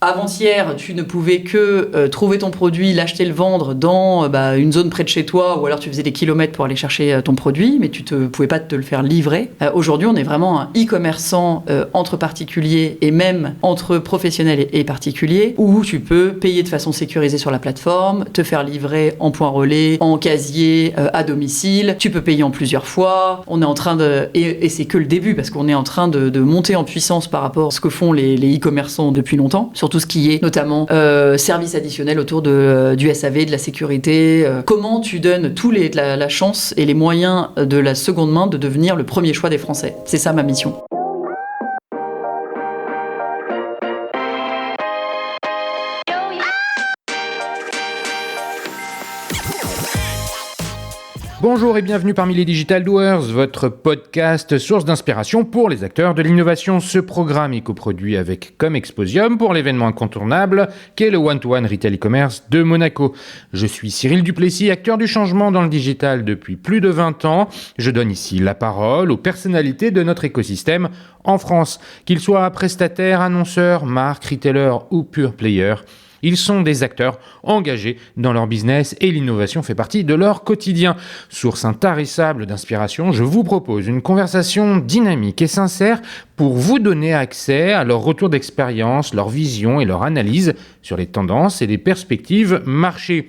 Avant-hier, tu ne pouvais que trouver ton produit, l'acheter, le vendre dans une zone près de chez toi, ou alors tu faisais des kilomètres pour aller chercher ton produit, mais tu ne pouvais pas te le faire livrer. Aujourd'hui, on est vraiment un e-commerçant entre particuliers et même entre professionnels et particuliers, où tu peux payer de façon sécurisée sur la plateforme, te faire livrer en point relais, en casier, à domicile. Tu peux payer en plusieurs fois. On est en train et c'est que le début, parce qu'on est en train de monter en puissance par rapport à ce que font les e-commerçants depuis longtemps. Sur tout ce qui est notamment services additionnels autour du SAV, de la sécurité. Comment tu donnes la chance et les moyens de la seconde main de devenir le premier choix des Français. C'est ça ma mission. Bonjour et bienvenue parmi les Digital Doers, votre podcast source d'inspiration pour les acteurs de l'innovation. Ce programme est coproduit avec Comexposium pour l'événement incontournable qu'est le One-to-One Retail e-commerce de Monaco. Je suis Cyril Duplessis, acteur du changement dans le digital depuis plus de 20 ans. Je donne ici la parole aux personnalités de notre écosystème en France, qu'ils soient prestataires, annonceurs, marques, retailers ou pure players. Ils sont des acteurs engagés dans leur business et l'innovation fait partie de leur quotidien. Source intarissable d'inspiration, je vous propose une conversation dynamique et sincère pour vous donner accès à leur retour d'expérience, leur vision et leur analyse sur les tendances et les perspectives marché.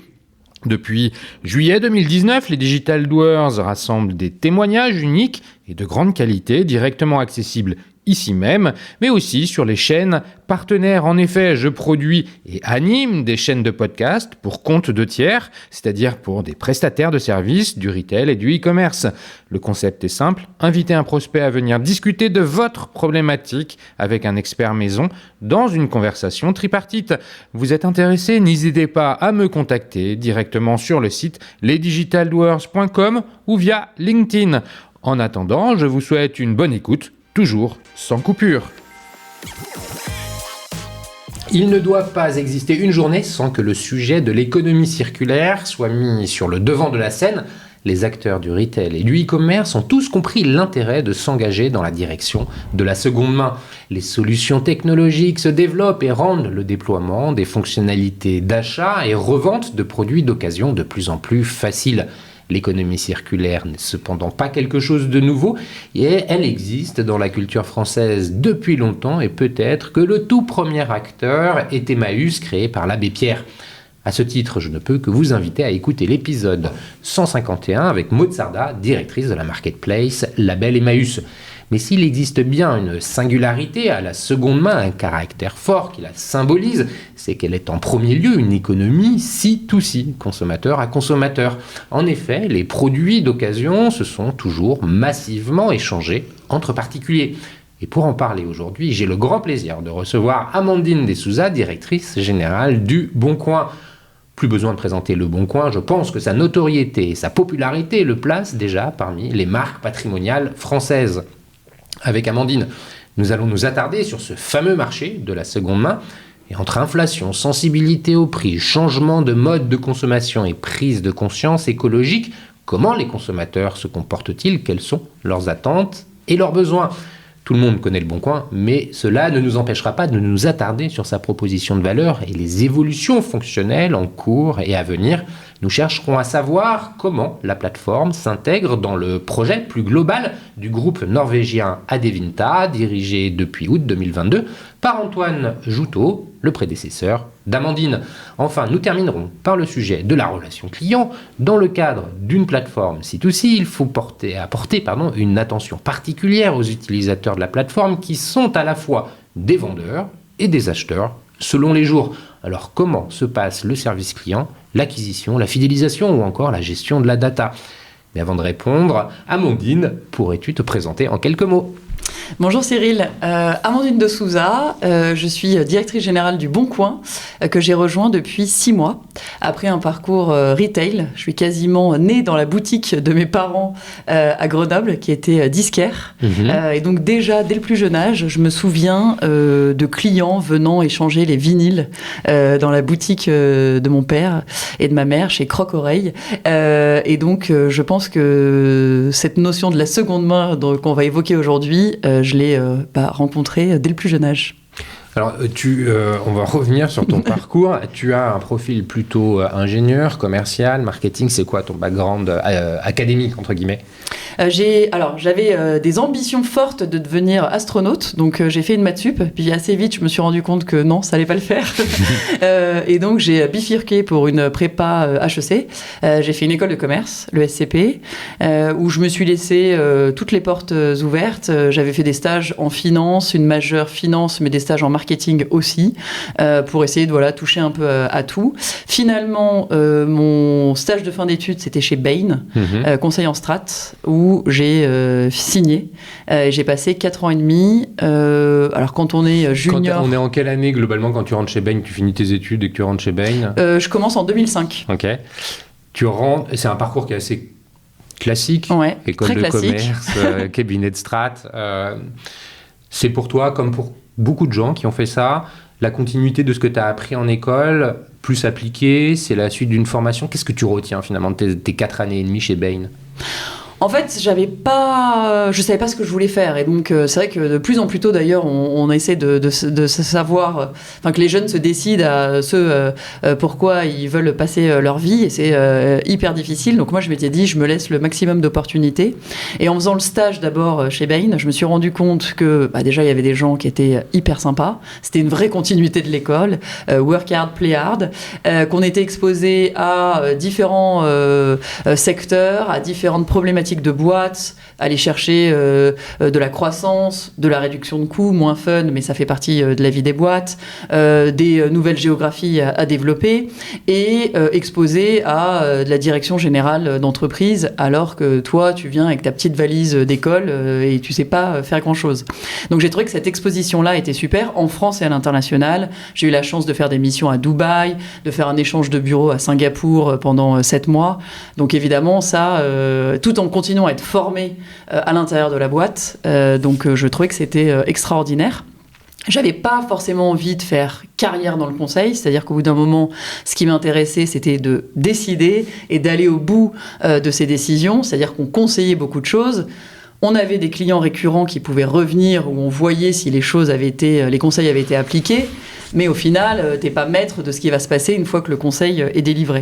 Depuis juillet 2019, les Digital Doers rassemblent des témoignages uniques et de grande qualité directement accessibles ici même, mais aussi sur les chaînes partenaires. En effet, je produis et anime des chaînes de podcast pour compte de tiers, c'est-à-dire pour des prestataires de services, du retail et du e-commerce. Le concept est simple, inviter un prospect à venir discuter de votre problématique avec un expert maison dans une conversation tripartite. Vous êtes intéressé? N'hésitez pas à me contacter directement sur le site lesdigitaldoers.com ou via LinkedIn. En attendant, je vous souhaite une bonne écoute, toujours sans coupure. Il ne doit pas exister une journée sans que le sujet de l'économie circulaire soit mis sur le devant de la scène. Les acteurs du retail et du e-commerce ont tous compris l'intérêt de s'engager dans la direction de la seconde main. Les solutions technologiques se développent et rendent le déploiement des fonctionnalités d'achat et revente de produits d'occasion de plus en plus facile. L'économie circulaire n'est cependant pas quelque chose de nouveau et elle existe dans la culture française depuis longtemps et peut-être que le tout premier acteur est Emmaüs créé par l'abbé Pierre. À ce titre, je ne peux que vous inviter à écouter l'épisode 151 avec Maud Sarda, directrice de la marketplace Label Emmaüs. Mais s'il existe bien une singularité à la seconde main, un caractère fort qui la symbolise, c'est qu'elle est en premier lieu une économie C2C, consommateur à consommateur. En effet, les produits d'occasion se sont toujours massivement échangés entre particuliers. Et pour en parler aujourd'hui, j'ai le grand plaisir de recevoir Amandine De Souza, directrice générale du Bon Coin. Plus besoin de présenter Le Bon Coin, je pense que sa notoriété et sa popularité le placent déjà parmi les marques patrimoniales françaises. Avec Amandine, nous allons nous attarder sur ce fameux marché de la seconde main. Et entre inflation, sensibilité au prix, changement de mode de consommation et prise de conscience écologique, comment les consommateurs se comportent-ils? Quelles sont leurs attentes et leurs besoins? Tout le monde connaît Le Bon Coin, mais cela ne nous empêchera pas de nous attarder sur sa proposition de valeur et les évolutions fonctionnelles en cours et à venir. Nous chercherons à savoir comment la plateforme s'intègre dans le projet plus global du groupe norvégien Adevinta, dirigé depuis août 2022 par Antoine Joutot, le prédécesseur d'Amandine. Enfin, nous terminerons par le sujet de la relation client. Dans le cadre d'une plateforme C2C, il faut apporter une attention particulière aux utilisateurs de la plateforme qui sont à la fois des vendeurs et des acheteurs selon les jours. Alors comment se passe le service client, l'acquisition, la fidélisation ou encore la gestion de la data? Mais avant de répondre, Amandine, pourrais-tu te présenter en quelques mots? Bonjour Cyril, Amandine De Souza, je suis directrice générale du Bon Coin que j'ai rejoint depuis 6 mois. Après un parcours retail, je suis quasiment née dans la boutique de mes parents à Grenoble qui était disquaire. Et donc déjà dès le plus jeune âge, je me souviens de clients venant échanger les vinyles dans la boutique de mon père et de ma mère chez Croc-Oreille. Et donc je pense que cette notion de la seconde main qu'on va évoquer aujourd'hui, je l'ai rencontrée dès le plus jeune âge. Alors, on va revenir sur ton parcours. Tu as un profil plutôt ingénieur, commercial, marketing. C'est quoi ton background académique, entre guillemets? J'avais des ambitions fortes de devenir astronaute, donc j'ai fait une maths sup, puis assez vite je me suis rendu compte que non, ça allait pas le faire. Et donc j'ai bifurqué pour une prépa HEC. J'ai fait une école de commerce, le SCP, où je me suis laissé toutes les portes ouvertes. J'avais fait des stages en finance, une majeure finance, mais des stages en marketing aussi, pour essayer de toucher un peu à tout. Finalement, mon stage de fin d'études, c'était chez Bain, conseil en strat, où j'ai signé. J'ai passé 4 ans et demi. Alors quand on est junior... On est en quelle année globalement quand tu rentres chez Bain? Tu finis tes études et que tu rentres chez Bain? Je commence en 2005. Ok. Tu rentres... C'est un parcours qui est assez classique. Ouais, école très de classique. commerce, cabinet de strat. C'est pour toi, comme pour beaucoup de gens qui ont fait ça, la continuité de ce que tu as appris en école, plus appliqué, c'est la suite d'une formation. Qu'est-ce que tu retiens finalement de tes 4 années et demie chez Bain? En fait, je savais pas ce que je voulais faire, et donc c'est vrai que de plus en plus tôt d'ailleurs, on essaie de savoir, que les jeunes se décident à pourquoi ils veulent passer leur vie, et c'est hyper difficile. Donc moi, je m'étais dit, je me laisse le maximum d'opportunités. Et en faisant le stage d'abord chez Bain, je me suis rendu compte que déjà il y avait des gens qui étaient hyper sympas. C'était une vraie continuité de l'école, work hard, play hard, qu'on était exposé à différents secteurs, à différentes problématiques de boîtes, aller chercher de la croissance, de la réduction de coûts, moins fun, mais ça fait partie de la vie des boîtes, des nouvelles géographies à développer, et exposé à de la direction générale d'entreprise, alors que toi, tu viens avec ta petite valise d'école et tu sais pas faire grand-chose. Donc j'ai trouvé que cette exposition-là était super, en France et à l'international. J'ai eu la chance de faire des missions à Dubaï, de faire un échange de bureau à Singapour pendant 7 mois. Donc évidemment, ça, tout en continuant à être formé à l'intérieur de la boîte. Donc je trouvais que c'était extraordinaire. J'avais pas forcément envie de faire carrière dans le conseil, c'est-à-dire qu'au bout d'un moment, ce qui m'intéressait, c'était de décider et d'aller au bout de ces décisions, c'est-à-dire qu'on conseillait beaucoup de choses. On avait des clients récurrents qui pouvaient revenir, où on voyait si les conseils avaient été appliqués. Mais au final, t'es pas maître de ce qui va se passer une fois que le conseil est délivré.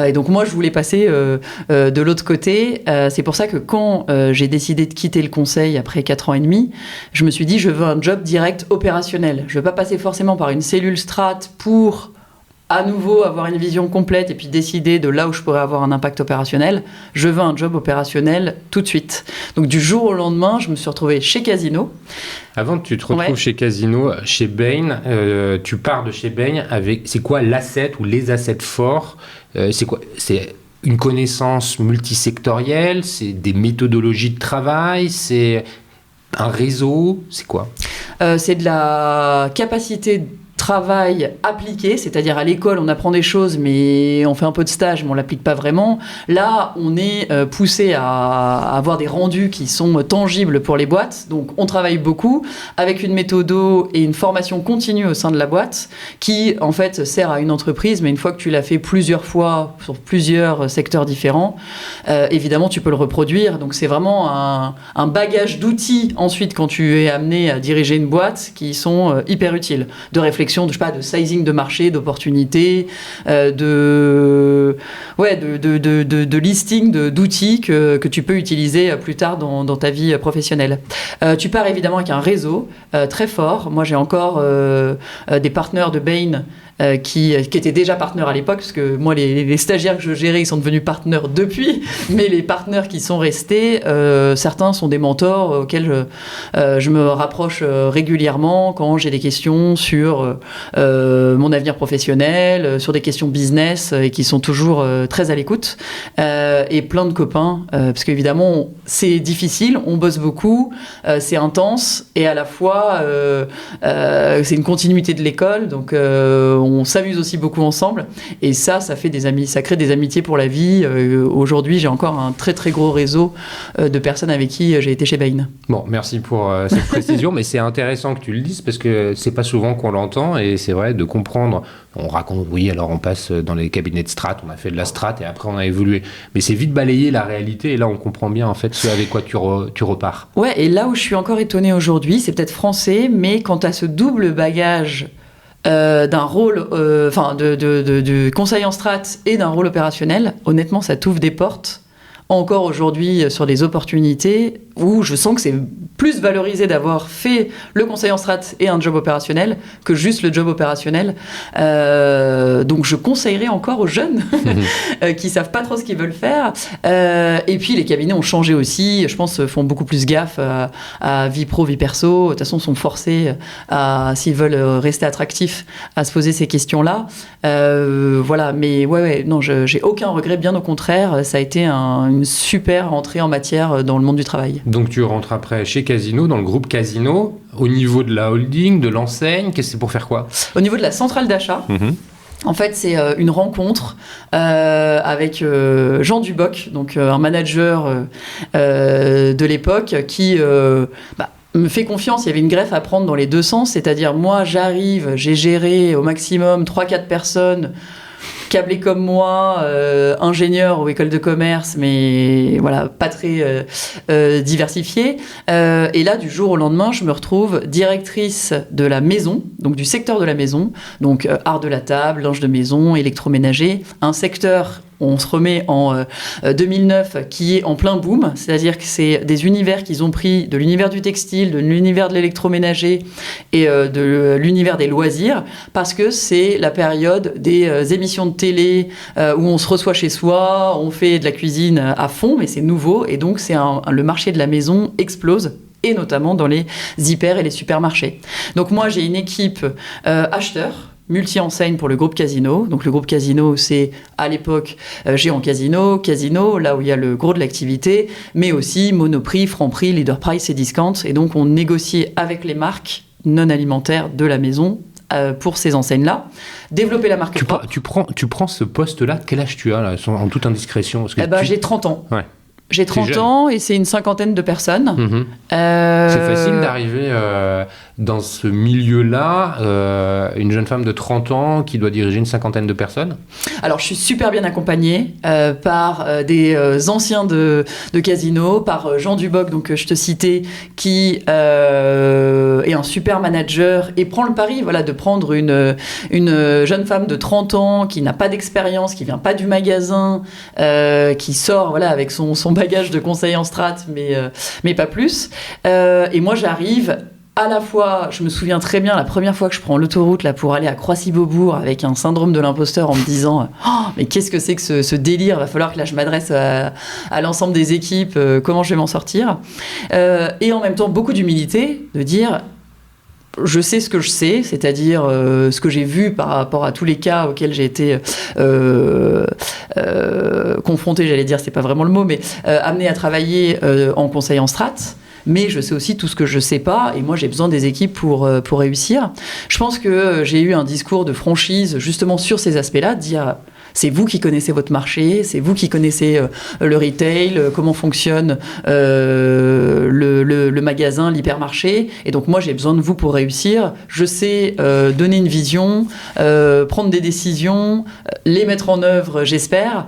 Et donc moi, je voulais passer de l'autre côté. C'est pour ça que quand j'ai décidé de quitter le conseil après 4 ans et demi, je me suis dit, je veux un job direct opérationnel. Je veux pas passer forcément par une cellule strat pour à nouveau avoir une vision complète et puis décider de là où je pourrais avoir un impact opérationnel. Je veux un job opérationnel tout de suite. Donc du jour au lendemain, je me suis retrouvée chez Casino. Avant que tu te retrouves chez Casino, chez Bain, tu pars de chez Bain avec... C'est quoi l'asset ou les assets forts? C'est quoi? C'est une connaissance multisectorielle? C'est des méthodologies de travail? C'est un réseau? C'est quoi? C'est de la capacité travail appliqué, c'est-à-dire à l'école on apprend des choses mais on fait un peu de stage mais on l'applique pas vraiment. Là on est poussé à avoir des rendus qui sont tangibles pour les boîtes, donc on travaille beaucoup avec une méthodo et une formation continue au sein de la boîte qui en fait sert à une entreprise, mais une fois que tu l'as fait plusieurs fois sur plusieurs secteurs différents, évidemment tu peux le reproduire. Donc c'est vraiment un bagage d'outils ensuite quand tu es amené à diriger une boîte qui sont hyper utiles, de réflexion, de sizing de marché, d'opportunités, de listing d'outils que tu peux utiliser plus tard dans ta vie professionnelle. Tu pars évidemment avec un réseau très fort. Moi, j'ai encore des partenaires de Bain qui étaient déjà partenaires à l'époque, parce que moi, les stagiaires que je gérais, ils sont devenus partenaires depuis, mais les partenaires qui sont restés, certains sont des mentors auxquels je me rapproche régulièrement quand j'ai des questions sur mon avenir professionnel, sur des questions business, et qui sont toujours très à l'écoute, et plein de copains, parce qu'évidemment, c'est difficile, on bosse beaucoup, c'est intense, et à la fois, c'est une continuité de l'école, donc on s'amuse aussi beaucoup ensemble, et ça fait des amis, ça crée des amitiés pour la vie. Aujourd'hui, j'ai encore un très très gros réseau de personnes avec qui j'ai été chez Bain. Bon, merci pour cette précision, mais c'est intéressant que tu le dises parce que c'est pas souvent qu'on l'entend. intéressant et c'est vrai de comprendre. On raconte, oui, alors on passe dans les cabinets de strat, on a fait de la strat et après on a évolué. Mais c'est vite balayer la réalité et là on comprend bien en fait ce avec quoi tu repars. Ouais, et là où je suis encore étonnée aujourd'hui, c'est peut-être français, mais quand tu as ce double bagage d'un rôle, de conseil en strat et d'un rôle opérationnel, honnêtement, ça t'ouvre des portes. Encore aujourd'hui sur des opportunités où je sens que c'est plus valorisé d'avoir fait le conseil en strat et un job opérationnel que juste le job opérationnel. Donc je conseillerais encore aux jeunes qui savent pas trop ce qu'ils veulent faire. Et puis les cabinets ont changé aussi, je pense, font beaucoup plus gaffe à vie pro, vie perso. De toute façon, sont forcés s'ils veulent rester attractifs à se poser ces questions-là. Voilà, mais non, j'ai aucun regret, bien au contraire, ça a été une super entrée en matière dans le monde du travail. Donc tu rentres après chez Casino, dans le groupe Casino, au niveau de la holding, de l'enseigne, c'est pour faire quoi ? Au niveau de la centrale d'achat, en fait, c'est une rencontre avec Jean Duboc, donc un manager de l'époque qui me fait confiance. Il y avait une greffe à prendre dans les deux sens, c'est-à-dire moi j'arrive, j'ai géré au maximum 3-4 personnes câblés comme moi, ingénieur ou école de commerce, mais voilà, pas très diversifié. Et là, du jour au lendemain, je me retrouve directrice de la maison, donc du secteur de la maison, donc art de la table, linge de maison, électroménager, un secteur. On se remet en 2009 qui est en plein boom, c'est-à-dire que c'est des univers qu'ils ont pris de l'univers du textile, de l'univers de l'électroménager et de l'univers des loisirs, parce que c'est la période des émissions de télé où on se reçoit chez soi, on fait de la cuisine à fond, mais c'est nouveau, et donc le marché de la maison explose, et notamment dans les hyper et les supermarchés. Donc moi, j'ai une équipe acheteurs, multi-enseigne pour le groupe Casino. Donc le groupe Casino, c'est à l'époque Géant Casino, là où il y a le gros de l'activité, mais aussi Monoprix, Franprix, Leader Price et Discount. Et donc on négociait avec les marques non alimentaires de la maison pour ces enseignes-là. Développer la marque propre. Tu prends ce poste-là, quel âge tu as là, en toute indiscrétion? Parce que j'ai 30 ans. Ouais. J'ai 30 ans et c'est une cinquantaine de personnes. C'est facile d'arriver dans ce milieu-là, une jeune femme de 30 ans qui doit diriger une cinquantaine de personnes? Alors, je suis super bien accompagnée par des anciens de Casino, par Jean Duboc, donc je te citais, qui est un super manager et prend le pari de prendre une jeune femme de 30 ans qui n'a pas d'expérience, qui vient pas du magasin, qui sort avec son bagage de conseiller en strat, mais pas plus. Et moi, j'arrive à la fois, je me souviens très bien, la première fois que je prends l'autoroute là, pour aller à Croissy-Beaubourg avec un syndrome de l'imposteur en me disant mais qu'est-ce que c'est que ce délire, il va falloir que là, je m'adresse à l'ensemble des équipes, comment je vais m'en sortir. Et en même temps, beaucoup d'humilité, de dire je sais ce que je sais, c'est-à-dire ce que j'ai vu par rapport à tous les cas auxquels j'ai été confrontée, j'allais dire, c'est pas vraiment le mot, mais amenée à travailler en conseil en strat. Mais je sais aussi tout ce que je sais pas, et moi j'ai besoin des équipes pour réussir. Je pense que j'ai eu un discours de franchise justement sur ces aspects-là, de dire c'est vous qui connaissez votre marché, c'est vous qui connaissez le retail, comment fonctionne le magasin, l'hypermarché, et donc moi j'ai besoin de vous pour réussir. Je sais donner une vision, prendre des décisions, les mettre en œuvre, j'espère,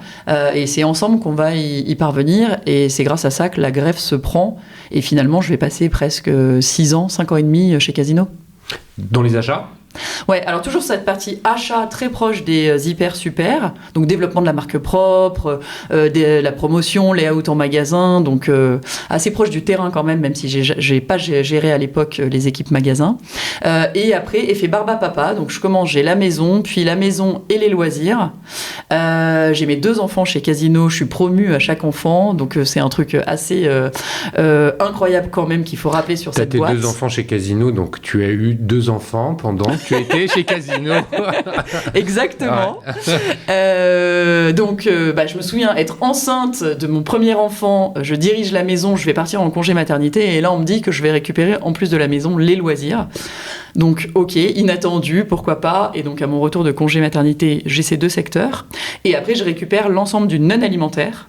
et c'est ensemble qu'on va y parvenir, et c'est grâce à ça que la greffe se prend, et finalement je vais passer presque 5 ans et demi chez Casino. Dans les achats ? Ouais, alors toujours cette partie achat très proche des hyper super, donc développement de la marque propre, la promotion, layout en magasin, donc assez proche du terrain quand même si j'ai pas géré à l'époque les équipes magasins. Et après effet barba papa, donc j'ai la maison, puis la maison et les loisirs. J'ai mes 2 enfants chez Casino, je suis promue à chaque enfant, donc c'est un truc assez incroyable quand même qu'il faut rappeler sur cette boîte. T'as tes 2 enfants chez Casino, donc tu as eu 2 enfants pendant tu étais chez Casino. Exactement. Ouais. Donc, je me souviens être enceinte de mon premier enfant, je dirige la maison, je vais partir en congé maternité, et là, on me dit que je vais récupérer, en plus de la maison, les loisirs. Donc, ok, inattendu, pourquoi pas. Et donc, à mon retour de congé maternité, j'ai ces 2 secteurs. Et après, je récupère l'ensemble du non-alimentaire.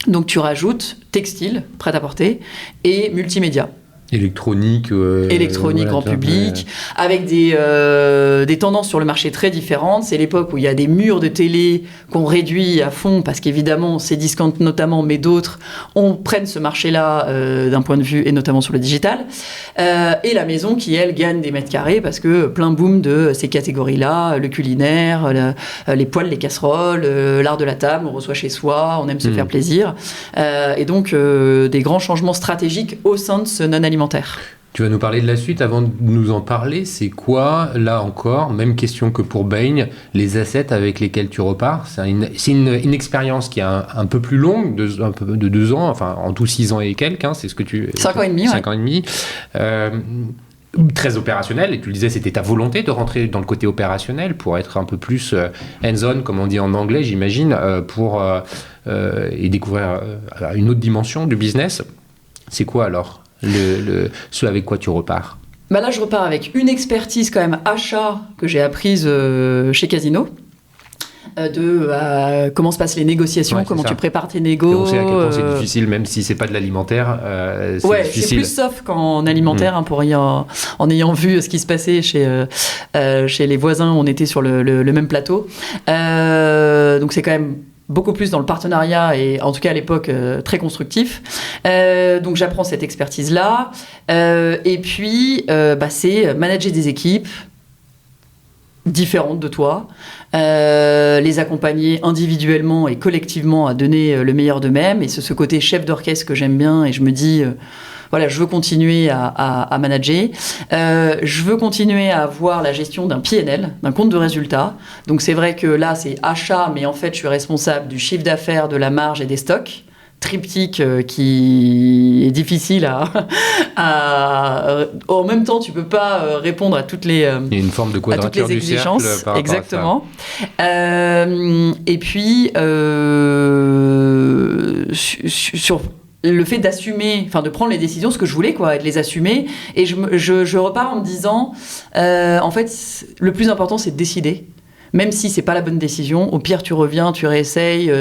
Donc, tu rajoutes textile, prêt-à-porter, et multimédia. électronique grand public, avec des tendances sur le marché très différentes. C'est l'époque où il y a des murs de télé qu'on réduit à fond, parce qu'évidemment, ces discounts notamment, mais d'autres, prennent ce marché-là d'un point de vue, et notamment sur le digital. Et la maison qui, elle, gagne des mètres carrés, parce que plein boom de ces catégories-là, le culinaire, les poêles, les casseroles, l'art de la table, on reçoit chez soi, on aime se faire plaisir. Et donc, des grands changements stratégiques au sein de ce non-alimentaire. Tu vas nous parler de la suite. Avant de nous en parler, c'est quoi, là encore, même question que pour Bain, les assets avec lesquels tu repars? C'est une expérience qui est un peu plus longue, de 2 ans, enfin en tout 6 ans et quelques, hein, c'est ce que tu... 5 ans et demi, 5 ans et demi. Très opérationnel, et tu le disais, c'était ta volonté de rentrer dans le côté opérationnel pour être un peu plus hands-on, comme on dit en anglais, j'imagine, et découvrir une autre dimension du business. C'est quoi alors ce avec quoi tu repars? Bah là, je repars avec une expertise quand même achat que j'ai apprise chez Casino. Comment se passent les négociations, comment tu prépares tes négos. On sait à quel point c'est difficile, même si c'est pas de l'alimentaire. C'est difficile. C'est plus soft qu'en alimentaire, en ayant vu ce qui se passait chez les voisins, on était sur le même plateau. Donc c'est quand même beaucoup plus dans le partenariat et en tout cas à l'époque très constructif. Donc j'apprends cette expertise-là. Et puis c'est manager des équipes différentes de toi, les accompagner individuellement et collectivement à donner le meilleur d'eux-mêmes. Et c'est ce côté chef d'orchestre que j'aime bien, et je me dis... Voilà, je veux continuer à manager. Je veux continuer à avoir la gestion d'un P&L, d'un compte de résultat. Donc c'est vrai que là, c'est achat, mais en fait, je suis responsable du chiffre d'affaires, de la marge et des stocks. Triptyque qui est difficile en même temps, tu peux pas répondre à toutes les il y a une forme de quadrature du cercle par exactement. Et puis sur le fait d'assumer, enfin de prendre les décisions, ce que je voulais, quoi, et de les assumer. Et je repars en me disant, en fait, le plus important, c'est de décider. Même si c'est pas la bonne décision, au pire tu reviens, tu réessayes,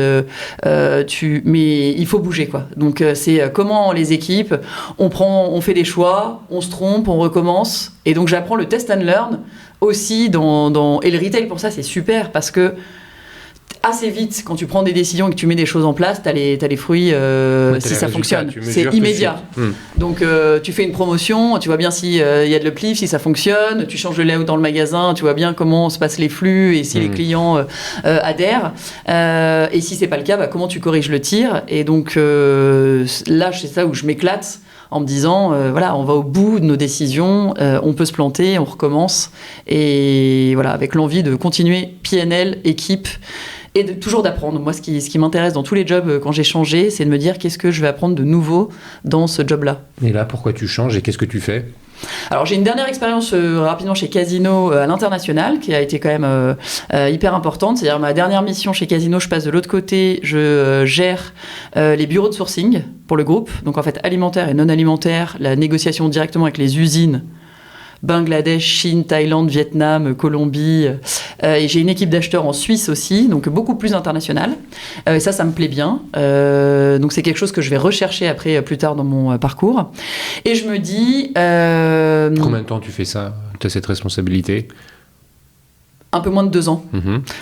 mais il faut bouger, quoi. Donc c'est comment les équipes, on fait des choix, on se trompe, on recommence. Et donc j'apprends le test and learn aussi et le retail pour ça c'est super parce que assez vite, quand tu prends des décisions et que tu mets des choses en place, t'as les fruits si ça fonctionne. C'est immédiat. Donc tu fais une promotion, tu vois bien s'il y a de l'uplift, si ça fonctionne, tu changes le layout dans le magasin, tu vois bien comment se passent les flux et si les clients adhèrent. Et si c'est pas le cas, comment tu corriges le tir. Et donc là, c'est ça où je m'éclate en me disant, voilà, on va au bout de nos décisions, on peut se planter, on recommence. Et voilà, avec l'envie de continuer PNL, équipe, et toujours d'apprendre. Moi, ce qui m'intéresse dans tous les jobs quand j'ai changé, c'est de me dire qu'est-ce que je vais apprendre de nouveau dans ce job-là. Et là, pourquoi tu changes et qu'est-ce que tu fais ? Alors, j'ai une dernière expérience rapidement chez Casino à l'international qui a été quand même hyper importante. C'est-à-dire, ma dernière mission chez Casino, je passe de l'autre côté, je gère les bureaux de sourcing pour le groupe. Donc, en fait, alimentaire et non alimentaire, la négociation directement avec les usines. Bangladesh, Chine, Thaïlande, Vietnam, Colombie. Et j'ai une équipe d'acheteurs en Suisse aussi, donc beaucoup plus internationale. Et ça me plaît bien. Donc c'est quelque chose que je vais rechercher après, plus tard dans mon parcours. Et je me dis... Combien de temps tu fais ça ? Tu as cette responsabilité ? Un peu moins de 2 ans.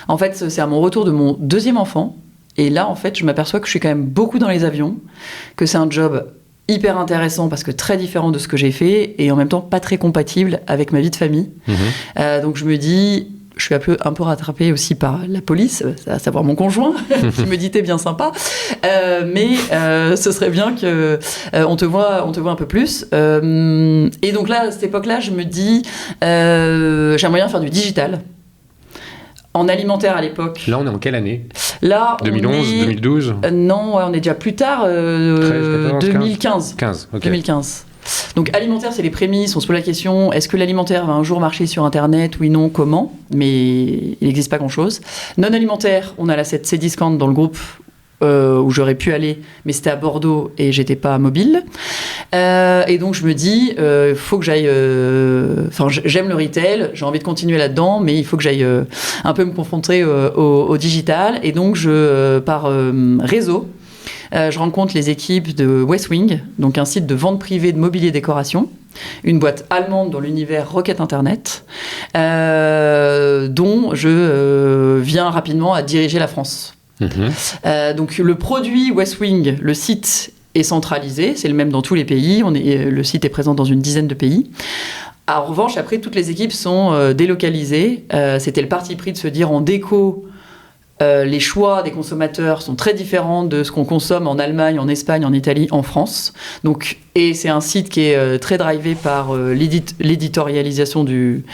En fait, c'est à mon retour de mon deuxième enfant. Et là, en fait, je m'aperçois que je suis quand même beaucoup dans les avions, que c'est un job hyper intéressant parce que très différent de ce que j'ai fait et en même temps pas très compatible avec ma vie de famille. Donc je me dis, je suis un peu rattrapée aussi par la police, à savoir mon conjoint, qui me dit t'es bien sympa, mais ce serait bien que on te voit un peu plus. Et donc là, à cette époque-là, je me dis, j'aimerais bien faire du digital. En alimentaire à l'époque. Là, on est en quelle année ? Là, 2011, 2012 Non, on est déjà plus tard, 13, 14, 2015. 15, ok. 2015. Donc alimentaire, c'est les prémices, on se pose la question, est-ce que l'alimentaire va un jour marcher sur Internet ? Oui, non, comment ? Mais il n'existe pas grand-chose. Non alimentaire, on a cette Cdiscount dans le groupe où j'aurais pu aller, mais c'était à Bordeaux et j'étais pas mobile. Et donc je me dis, faut que j'aille... j'aime le retail, j'ai envie de continuer là-dedans, mais il faut que j'aille un peu me confronter au digital. Et donc par réseau, je rencontre les équipes de Westwing, donc un site de vente privée de mobilier décoration, une boîte allemande dans l'univers Rocket Internet, dont je viens rapidement à diriger la France. Donc le produit Westwing, le site est centralisé, c'est le même dans tous les pays, le site est présent dans une dizaine de pays. En revanche, après, toutes les équipes sont délocalisées. C'était le parti pris de se dire en déco, les choix des consommateurs sont très différents de ce qu'on consomme en Allemagne, en Espagne, en Italie, en France. Donc, et c'est un site qui est très drivé par l'éditorialisation du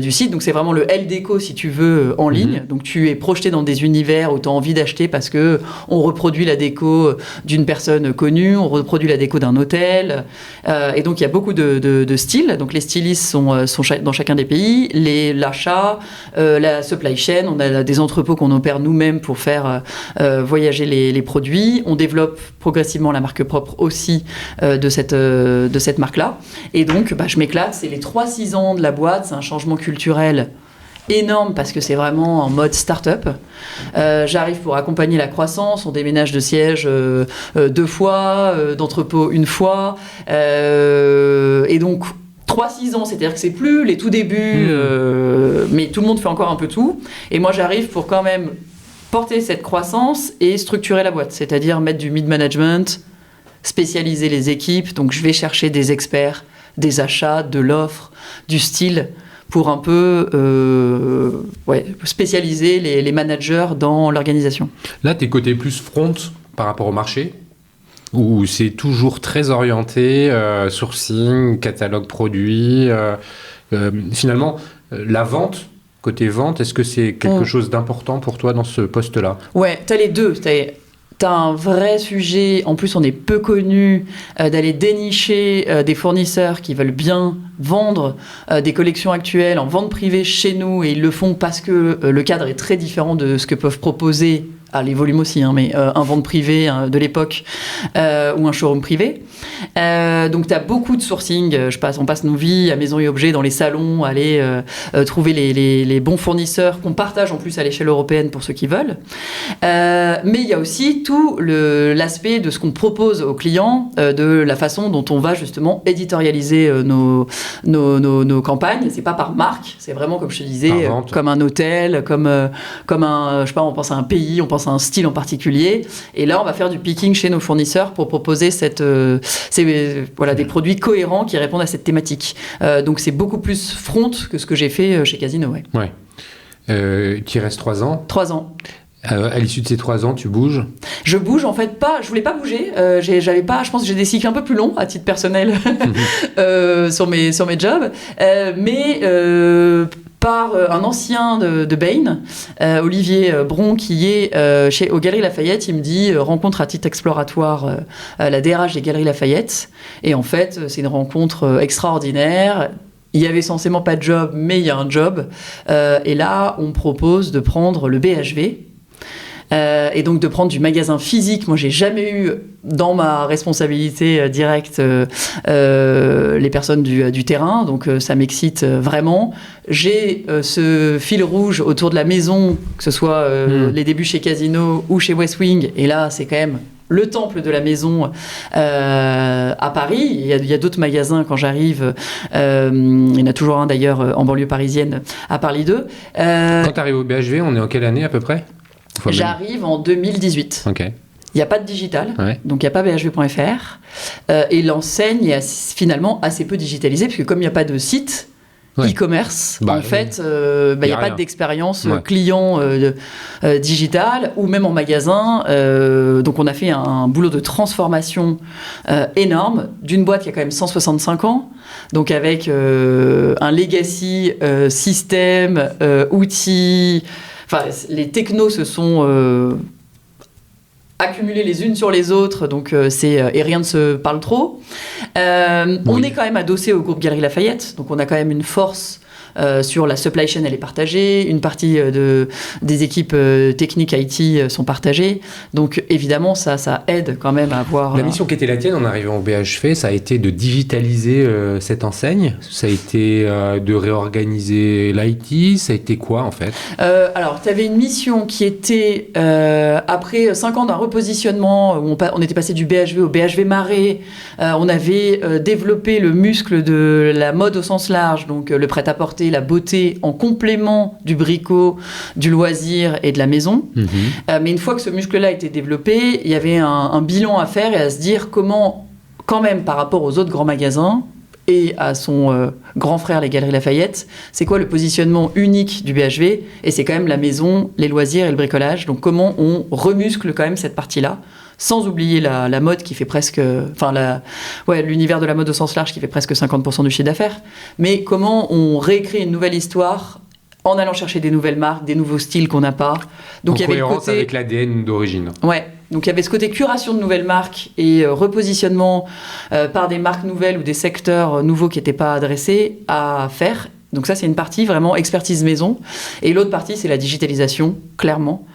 site. Donc c'est vraiment le L-Déco, si tu veux, en ligne. Donc tu es projeté dans des univers où tu as envie d'acheter parce qu'on reproduit la déco d'une personne connue, on reproduit la déco d'un hôtel. Et donc il y a beaucoup de styles. Donc les stylistes sont dans chacun des pays. L'achat, la supply chain, on a des entrepôts qu'on opère nous-mêmes pour faire voyager les produits. On développe progressivement la marque propre aussi de cette marque-là. Et donc, je m'éclate. C'est les 3-6 ans de la boîte. C'est un changement culturel énorme parce que c'est vraiment en mode start-up. J'arrive pour accompagner la croissance. On déménage de siège 2 fois, d'entrepôt 1 fois. Et donc, 3-6 ans, c'est-à-dire que c'est plus les tout débuts, mais tout le monde fait encore un peu tout. Et moi, j'arrive pour quand même porter cette croissance et structurer la boîte, c'est-à-dire mettre du mid-management, spécialiser les équipes. Donc, je vais chercher des experts, des achats, de l'offre, du style, pour un peu spécialiser les managers dans l'organisation. Là, tu es côté plus front par rapport au marché, ou c'est toujours très orienté sourcing, catalogue produit. Finalement, la vente, côté vente, est-ce que c'est quelque chose d'important pour toi dans ce poste-là ? Ouais, tu as les deux. T'as un vrai sujet, en plus on est peu connu, d'aller dénicher des fournisseurs qui veulent bien vendre des collections actuelles en vente privée chez nous, et ils le font parce que le cadre est très différent de ce que peuvent proposer, les volumes aussi, mais un vente privé de l'époque ou un showroom privé. Donc tu as beaucoup de sourcing, on passe nos vies à Maison et Objets dans les salons, aller trouver les bons fournisseurs qu'on partage en plus à l'échelle européenne pour ceux qui veulent. Mais il y a aussi tout l'aspect de ce qu'on propose aux clients, de la façon dont on va justement éditorialiser nos campagnes. C'est pas par marque, c'est vraiment comme je te disais, comme un hôtel, comme un, je sais pas, on pense à un pays, on pense à un style en particulier. Et là, on va faire du picking chez nos fournisseurs pour proposer des produits cohérents qui répondent à cette thématique. Donc c'est beaucoup plus front que ce que j'ai fait chez Casino. Ouais. Tu y restes 3 ans. 3 ans. À l'issue de ces 3 ans, tu bouges ? Je bouge en fait pas. Je voulais pas bouger. Je pense que j'ai des cycles un peu plus longs à titre personnel sur mes jobs. Mais par un ancien de Bain, Olivier Bron, qui est aux Galeries Lafayette, il me dit rencontre à titre exploratoire la DRH des Galeries Lafayette. Et en fait, c'est une rencontre extraordinaire. Il y avait censément pas de job, mais il y a un job. Et là, on me propose de prendre le BHV. Et donc de prendre du magasin physique. Moi, j'ai jamais eu dans ma responsabilité directe les personnes du terrain, donc ça m'excite vraiment. J'ai ce fil rouge autour de la maison, que ce soit les débuts chez Casino ou chez Westwing, et là, c'est quand même le temple de la maison à Paris. Il y a d'autres magasins quand j'arrive. Il y en a toujours un d'ailleurs en banlieue parisienne à Paris 2. Quand tu arrives au BHV, on est en quelle année à peu près ? J'arrive en 2018. Ok. Il n'y a pas de digital, donc il n'y a pas bhv.fr. Et l'enseigne est finalement assez peu digitalisée, parce que comme il n'y a pas de site e-commerce, en fait, il n'y a pas d'expérience client digital, ou même en magasin. Donc on a fait un boulot de transformation énorme d'une boîte qui a quand même 165 ans, donc avec un legacy système, outils. Enfin, les technos se sont accumulés les unes sur les autres, donc et rien ne se parle trop. On est quand même adossé au groupe Galeries Lafayette, donc on a quand même une force sur la supply chain, elle est partagée. Une partie des équipes techniques IT sont partagées. Donc évidemment, ça aide quand même à avoir... La mission qui était la tienne en arrivant au BHV, ça a été de digitaliser cette enseigne. Ça a été de réorganiser l'IT. Ça a été quoi en fait? Alors, tu avais une mission qui était, après 5 ans d'un repositionnement, où on était passé du BHV au BHV Marais, on avait développé le muscle de la mode au sens large, donc le prêt-à-porter, la beauté, en complément du bricot, du loisir et de la maison. Mais une fois que ce muscle-là a été développé, il y avait un bilan à faire et à se dire comment, quand même, par rapport aux autres grands magasins, et à son grand frère, les Galeries Lafayette, c'est quoi le positionnement unique du BHV? Et c'est quand même la maison, les loisirs et le bricolage. Donc comment on remuscle quand même cette partie-là, sans oublier la mode qui fait presque... l'univers de la mode au sens large qui fait presque 50% du chiffre d'affaires. Mais comment on réécrit une nouvelle histoire en allant chercher des nouvelles marques, des nouveaux styles qu'on n'a pas. Donc, en il y avait cohérence le côté... avec l'ADN d'origine. Ouais. Donc il y avait ce côté curation de nouvelles marques et repositionnement par des marques nouvelles ou des secteurs nouveaux qui n'étaient pas adressés à faire. Donc ça, c'est une partie vraiment expertise maison. Et l'autre partie, c'est la digitalisation, clairement.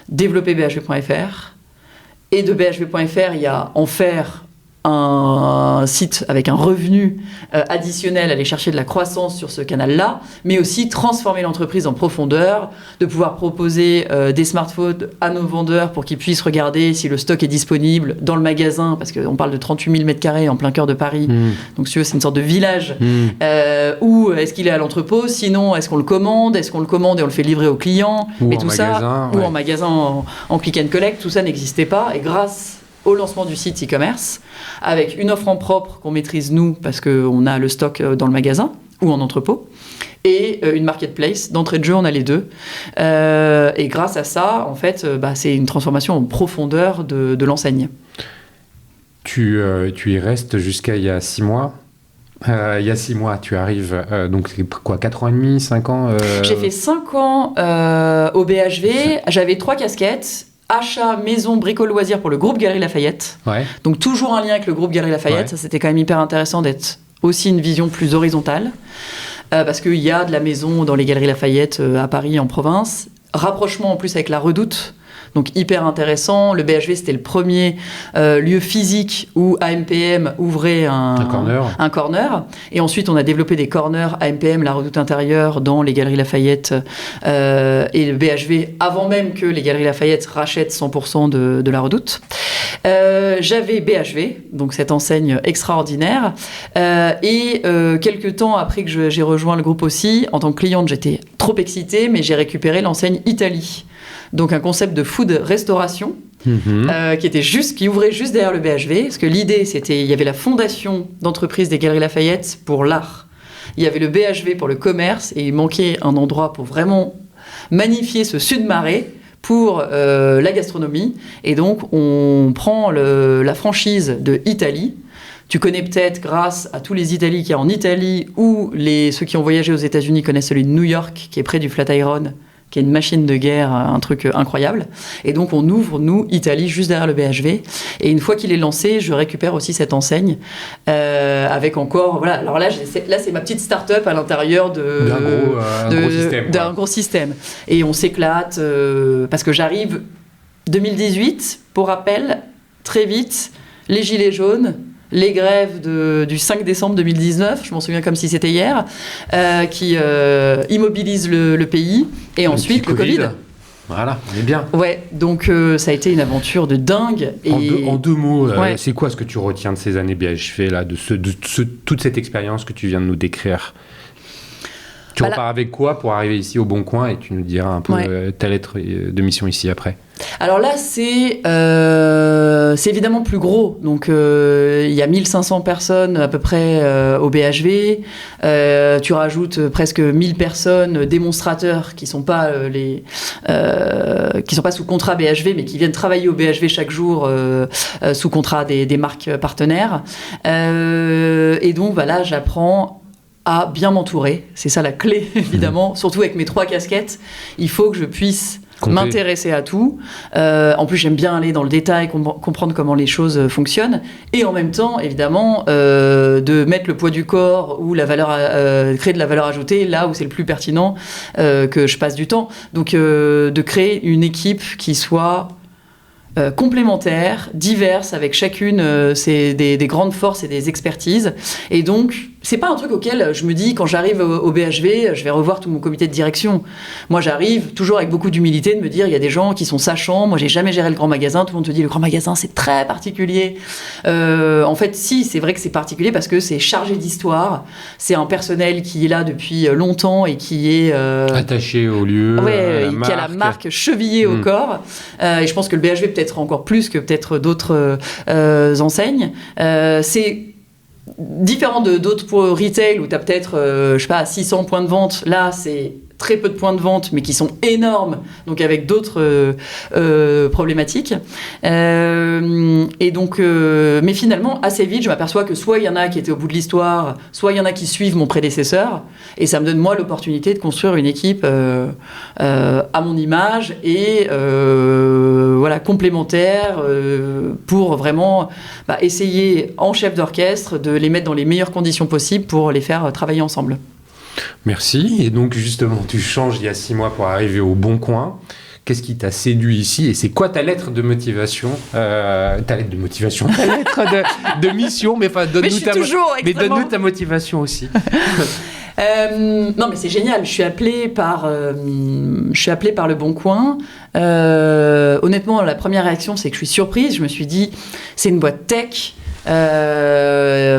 Développer bhv.fr. Et de bhv.fr, il y a en faire un site avec un revenu additionnel, aller chercher de la croissance sur ce canal-là, mais aussi transformer l'entreprise en profondeur, de pouvoir proposer des smartphones à nos vendeurs pour qu'ils puissent regarder si le stock est disponible dans le magasin, parce qu'on parle de 38 000 m² en plein cœur de Paris, donc si tu veux, c'est une sorte de village, ou est-ce qu'il est à l'entrepôt, sinon est-ce qu'on le commande et on le fait livrer aux clients, ou et en tout magasin, ou en magasin en click and collect, tout ça n'existait pas, et grâce au lancement du site e-commerce, avec une offre en propre qu'on maîtrise nous, parce qu'on a le stock dans le magasin ou en entrepôt, et une marketplace. D'entrée de jeu, on a les deux. Et grâce à ça, en fait, c'est une transformation en profondeur de l'enseigne. Tu y restes jusqu'à il y a 6 mois. Il y a 6 mois, tu arrives, donc c'est quoi, 4 ans et demi, 5 ans J'ai fait 5 ans au BHV, j'avais 3 casquettes. Achat, maison, bricole, loisirs pour le groupe Galeries Lafayette. Ouais. Donc toujours un lien avec le groupe Galeries Lafayette. Ouais. Ça, c'était quand même hyper intéressant d'être aussi une vision plus horizontale. Parce qu'il y a de la maison dans les Galeries Lafayette à Paris, en province. Rapprochement en plus avec la Redoute. Donc hyper intéressant. Le BHV, c'était le premier lieu physique où AMPM ouvrait un corner. Et ensuite, on a développé des corners AMPM, la Redoute intérieure, dans les Galeries Lafayette et le BHV, avant même que les Galeries Lafayette rachètent 100% de la Redoute. J'avais BHV, donc cette enseigne extraordinaire. Et quelques temps après que j'ai rejoint le groupe aussi, en tant que cliente, j'étais trop excitée, mais j'ai récupéré l'enseigne Italie. Donc un concept de food restauration qui ouvrait juste derrière le BHV, parce que l'idée c'était, il y avait la fondation d'entreprise des Galeries Lafayette pour l'art, il y avait le BHV pour le commerce, et il manquait un endroit pour vraiment magnifier ce sud-marais pour la gastronomie. Et donc on prend la franchise de Italie. Tu connais peut-être, grâce à tous les Italiens qu'il y a en Italie, ou ceux qui ont voyagé aux États-Unis connaissent celui de New York, qui est près du Flatiron, qui est une machine de guerre, un truc incroyable. Et donc, on ouvre, nous, Italie, juste derrière le BHV. Et une fois qu'il est lancé, je récupère aussi cette enseigne, avec encore... Voilà. Alors là, c'est ma petite start-up à l'intérieur d'un gros système. Et on s'éclate, parce que j'arrive 2018, pour rappel, très vite, les gilets jaunes, les grèves du 5 décembre 2019, je m'en souviens comme si c'était hier, qui immobilisent le pays, et ensuite le Covid. Voilà, on est bien. Ouais, donc ça a été une aventure de dingue. En deux mots, c'est quoi ce que tu retiens de ces années BHV, là, toute cette expérience que tu viens de nous décrire? Tu repars avec quoi pour arriver ici au Bon Coin, et tu nous diras un peu ta lettre de mission ici après? Alors là, c'est évidemment plus gros. Donc, il y a 1500 personnes à peu près au BHV. Tu rajoutes presque 1000 personnes démonstrateurs qui sont pas sous contrat BHV, mais qui viennent travailler au BHV chaque jour sous contrat des marques partenaires. Et donc, voilà, j'apprends à bien m'entourer. C'est ça la clé, évidemment. Surtout avec mes 3 casquettes, il faut que je puisse m'intéresser à tout. En plus, j'aime bien aller dans le détail, comprendre comment les choses fonctionnent. Et en même temps, évidemment, de mettre le poids du corps ou créer de la valeur ajoutée là où c'est le plus pertinent que je passe du temps. Donc, de créer une équipe qui soit complémentaires, diverses, avec chacune des grandes forces et des expertises. Et donc, c'est pas un truc auquel je me dis, quand j'arrive au BHV, je vais revoir tout mon comité de direction. Moi, j'arrive toujours avec beaucoup d'humilité de me dire, il y a des gens qui sont sachants. Moi, j'ai jamais géré le grand magasin. Tout le monde te dit, le grand magasin, c'est très particulier. En fait, si, c'est vrai que c'est particulier parce que c'est chargé d'histoire. C'est un personnel qui est là depuis longtemps et qui est... attaché au lieu, qui a la marque chevillée au corps. Et je pense que le BHV, peut-être encore plus que peut-être d'autres enseignes. C'est différent d'autres retail où tu as peut-être, je sais pas, 600 points de vente. Là, c'est très peu de points de vente, mais qui sont énormes, donc avec d'autres problématiques. Et donc, mais finalement, assez vite, je m'aperçois que soit il y en a qui étaient au bout de l'histoire, soit il y en a qui suivent mon prédécesseur, et ça me donne, moi, l'opportunité de construire une équipe à mon image et voilà, complémentaire pour vraiment essayer, en chef d'orchestre, de les mettre dans les meilleures conditions possibles pour les faire travailler ensemble. Merci. Et donc, justement, tu changes il y a 6 mois pour arriver au Bon Coin. Qu'est-ce qui t'a séduit ici? Et c'est quoi ta lettre de motivation? Ta lettre de motivation, ta lettre de mission, mais enfin, donne-nous ta motivation aussi. Non, mais c'est génial. Je suis appelée par le Bon Coin. Honnêtement, la première réaction, c'est que je suis surprise. Je me suis dit, c'est une boîte tech.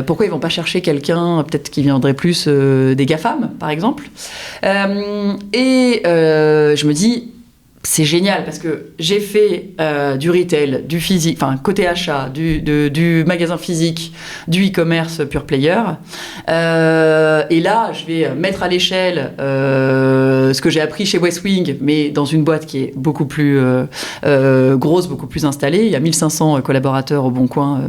Pourquoi ils vont pas chercher quelqu'un peut-être qui viendrait plus des GAFAM par exemple, et je me dis c'est génial parce que j'ai fait du retail, du physique, enfin côté achat, du magasin physique, du e-commerce pure player, et là je vais mettre à l'échelle ce que j'ai appris chez Westwing, mais dans une boîte qui est beaucoup plus grosse, beaucoup plus installée. Il y a 1500 collaborateurs au Bon Coin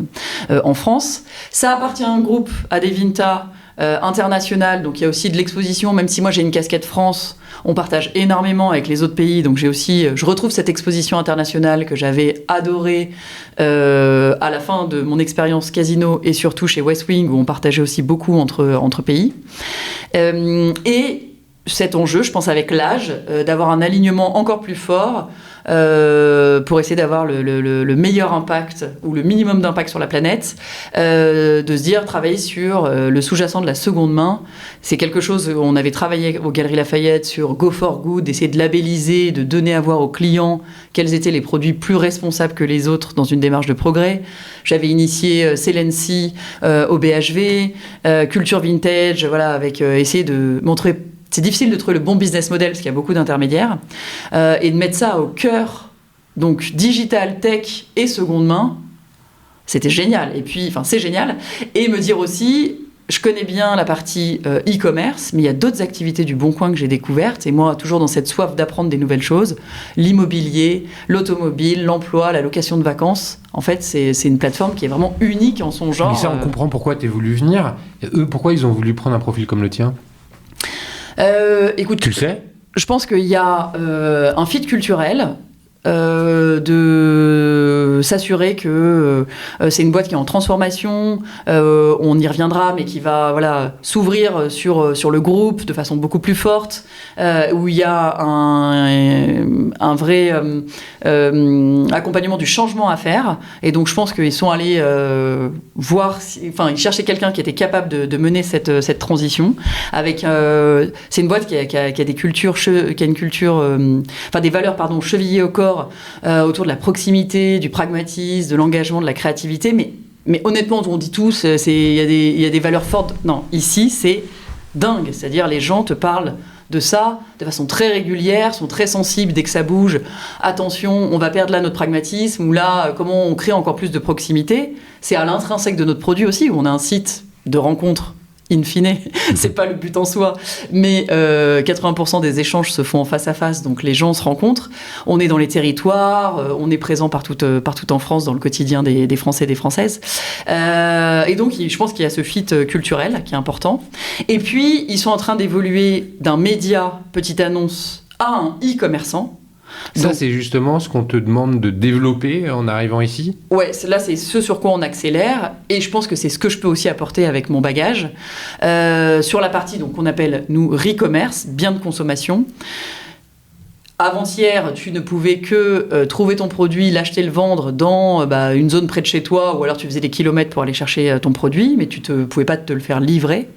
en France. Ça appartient à un groupe, à Devinta, international, donc il y a aussi de l'exposition, même si moi j'ai une casquette France, on partage énormément avec les autres pays, donc je retrouve cette exposition internationale que j'avais adorée à la fin de mon expérience casino et surtout chez Westwing où on partageait aussi beaucoup entre pays. Et cet enjeu, je pense avec l'âge, d'avoir un alignement encore plus fort pour essayer d'avoir le meilleur impact ou le minimum d'impact sur la planète, de se dire travailler sur le sous-jacent de la seconde main. C'est quelque chose où on avait travaillé aux Galeries Lafayette sur Go for Good, d'essayer de labelliser, de donner à voir aux clients quels étaient les produits plus responsables que les autres dans une démarche de progrès. J'avais initié Celency au BHV, Culture Vintage, voilà, avec essayer de montrer. C'est difficile de trouver le bon business model parce qu'il y a beaucoup d'intermédiaires et de mettre ça au cœur, donc digital, tech et seconde main, c'était génial. Et puis, enfin, c'est génial. Et me dire aussi, je connais bien la partie e-commerce, mais il y a d'autres activités du Bon Coin que j'ai découvertes. Et moi, toujours dans cette soif d'apprendre des nouvelles choses, l'immobilier, l'automobile, l'emploi, la location de vacances. En fait, c'est une plateforme qui est vraiment unique en son genre. Mais ça, on comprend pourquoi tu es voulu venir. Et eux, pourquoi ils ont voulu prendre un profil comme le tien? Écoute, tu le sais? Je pense qu'il y a un fit culturel, de s'assurer que c'est une boîte qui est en transformation, on y reviendra, mais qui va s'ouvrir sur le groupe de façon beaucoup plus forte, où il y a un vrai accompagnement du changement à faire. Et donc je pense qu'ils sont allés voir, ils cherchaient quelqu'un qui était capable de mener cette transition. Avec, c'est une boîte qui a des cultures, qui a une culture, des valeurs chevillées au corps. Autour de la proximité, du pragmatisme, de l'engagement, de la créativité, mais honnêtement, on dit tous, il y a des valeurs fortes. Non, ici, c'est dingue. C'est-à-dire, les gens te parlent de ça de façon très régulière, sont très sensibles dès que ça bouge. Attention, on va perdre là notre pragmatisme, ou là, comment on crée encore plus de proximité. C'est à l'intrinsèque de notre produit aussi, où on a un site de rencontre. In fine, c'est pas le but en soi, mais 80% des échanges se font en face à face, donc les gens se rencontrent. On est dans les territoires, on est présent partout en France dans le quotidien des Français et des Françaises. Et donc, je pense qu'il y a ce fit culturel qui est important. Et puis, ils sont en train d'évoluer d'un média petite annonce à un e-commerçant. Ça, Donc, c'est justement ce qu'on te demande de développer en arrivant ici? ouais, là, c'est ce sur quoi on accélère, et je pense que c'est ce que je peux aussi apporter avec mon bagage. Sur la partie donc, qu'on appelle, nous, re-commerce, biens de consommation. Avant-hier, tu ne pouvais que trouver ton produit, l'acheter, le vendre dans une zone près de chez toi, ou alors tu faisais des kilomètres pour aller chercher ton produit, mais tu ne pouvais pas te le faire livrer.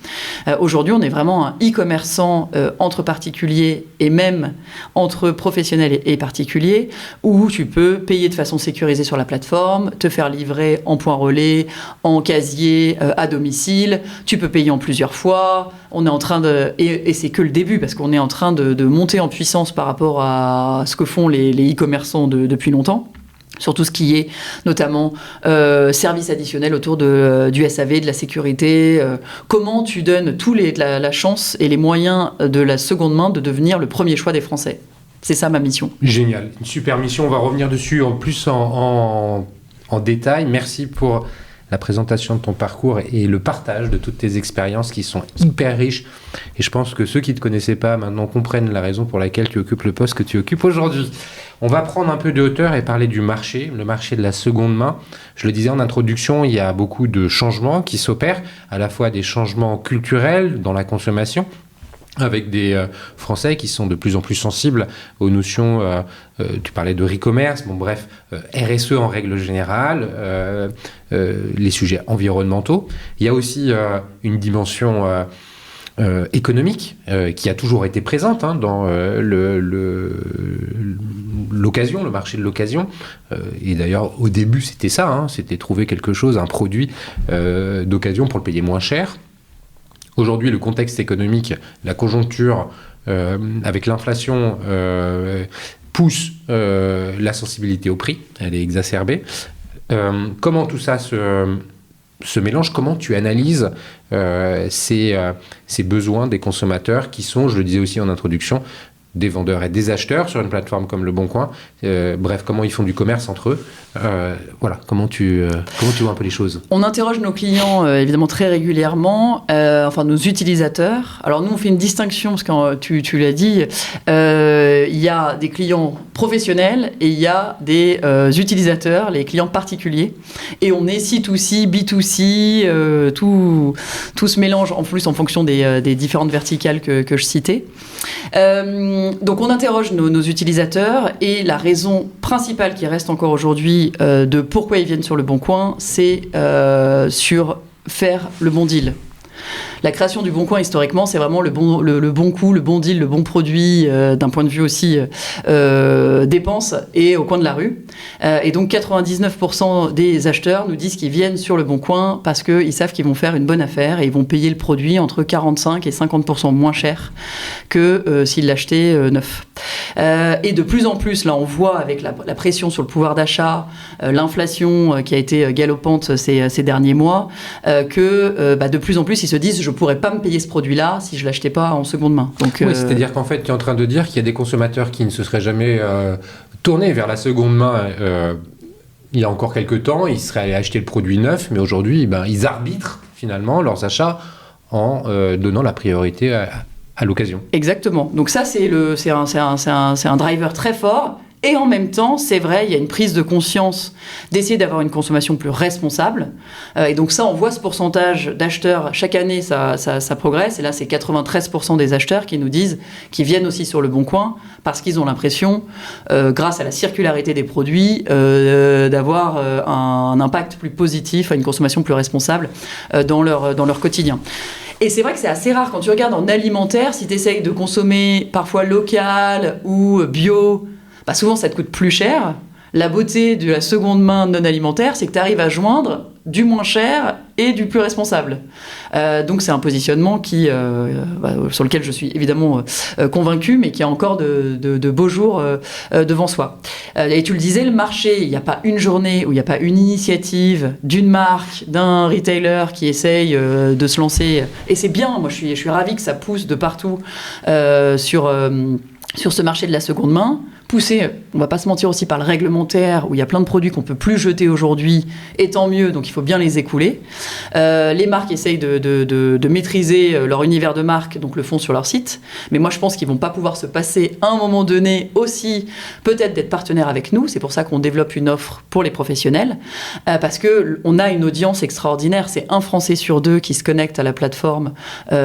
Aujourd'hui, on est vraiment un e-commerçant entre particuliers et même entre professionnels et particuliers, où tu peux payer de façon sécurisée sur la plateforme, te faire livrer en point relais, en casier, à domicile. Tu peux payer en plusieurs fois. On est en train et c'est que le début, parce qu'on est en train de monter en puissance par rapport à ce que font les e-commerçants depuis longtemps, sur tout ce qui est notamment services additionnels autour du SAV, de la sécurité. Comment tu donnes la chance et les moyens de la seconde main de devenir le premier choix des Français. C'est ça ma mission. Génial, une super mission. On va revenir dessus en plus en détail. Merci pour la présentation de ton parcours et le partage de toutes tes expériences qui sont hyper riches. Et je pense que ceux qui ne te connaissaient pas maintenant comprennent la raison pour laquelle tu occupes le poste que tu occupes aujourd'hui. On va prendre un peu de hauteur et parler du marché, le marché de la seconde main. Je le disais en introduction, il y a beaucoup de changements qui s'opèrent, à la fois des changements culturels dans la consommation, avec des Français qui sont de plus en plus sensibles aux notions, tu parlais de e-commerce, RSE en règle générale, les sujets environnementaux. Il y a aussi une dimension économique qui a toujours été présente dans l'occasion, le marché de l'occasion. Et d'ailleurs, au début, c'était ça, c'était trouver quelque chose, un produit d'occasion pour le payer moins cher. Aujourd'hui, le contexte économique, la conjoncture, avec l'inflation, pousse la sensibilité au prix. Elle est exacerbée. Comment tout ça se mélange? Comment tu analyses ces besoins des consommateurs qui sont, je le disais aussi en introduction, des vendeurs et des acheteurs sur une plateforme comme Le Bon Coin. Comment ils font du commerce entre eux. Comment tu vois un peu les choses? On interroge nos clients, évidemment, très régulièrement, nos utilisateurs. Alors, nous, on fait une distinction, parce que tu l'as dit, il y a des clients professionnels et il y a des utilisateurs, les clients particuliers. Et on est C2C, B2C, tout se mélange en plus en fonction des différentes verticales que je citais. Donc on interroge nos utilisateurs et la raison principale qui reste encore aujourd'hui de pourquoi ils viennent sur Le Bon Coin, c'est sur faire le bon deal. La création du Bon Coin, historiquement, c'est vraiment le bon coup, le bon deal, le bon produit, d'un point de vue aussi dépenses et au coin de la rue. Et donc 99% des acheteurs nous disent qu'ils viennent sur Le Bon Coin parce qu'ils savent qu'ils vont faire une bonne affaire et ils vont payer le produit entre 45 et 50% moins cher que s'ils l'achetaient neuf. Et de plus en plus, là, on voit avec la pression sur le pouvoir d'achat, l'inflation qui a été galopante ces derniers mois, que de plus en plus, ils se disent je pourrais pas me payer ce produit-là si je l'achetais pas en seconde main. Donc, oui, c'est-à-dire qu'en fait, tu es en train de dire qu'il y a des consommateurs qui ne se seraient jamais tournés vers la seconde main il y a encore quelques temps, ils seraient allés acheter le produit neuf, mais aujourd'hui, ils arbitrent finalement leurs achats en donnant la priorité à l'occasion. Exactement. Donc ça, c'est un driver très fort. Et en même temps, c'est vrai, il y a une prise de conscience d'essayer d'avoir une consommation plus responsable. Et donc ça, on voit ce pourcentage d'acheteurs. Chaque année, ça progresse. Et là, c'est 93% des acheteurs qui nous disent qu'ils viennent aussi sur Le Bon Coin parce qu'ils ont l'impression, grâce à la circularité des produits, d'avoir un impact plus positif, une consommation plus responsable dans leur quotidien. Et c'est vrai que c'est assez rare. Quand tu regardes en alimentaire, si tu essayes de consommer parfois local ou bio, souvent ça te coûte plus cher. La beauté de la seconde main non alimentaire, c'est que tu arrives à joindre du moins cher et du plus responsable. Donc c'est un positionnement sur lequel je suis évidemment convaincu, mais qui a encore de beaux jours devant soi. Et tu le disais, le marché, il n'y a pas une journée où il n'y a pas une initiative d'une marque, d'un retailer qui essaye de se lancer. Et c'est bien, moi je suis ravie que ça pousse de partout sur ce marché de la seconde main, poussé, on va pas se mentir aussi, par le réglementaire, où il y a plein de produits qu'on peut plus jeter aujourd'hui, et tant mieux, donc il faut bien les écouler. Les marques essayent de maîtriser leur univers de marque, donc le font sur leur site. Mais moi, je pense qu'ils vont pas pouvoir se passer à un moment donné aussi, peut-être d'être partenaires avec nous. C'est pour ça qu'on développe une offre pour les professionnels, parce qu'on a une audience extraordinaire. C'est un Français sur 2 qui se connecte à la plateforme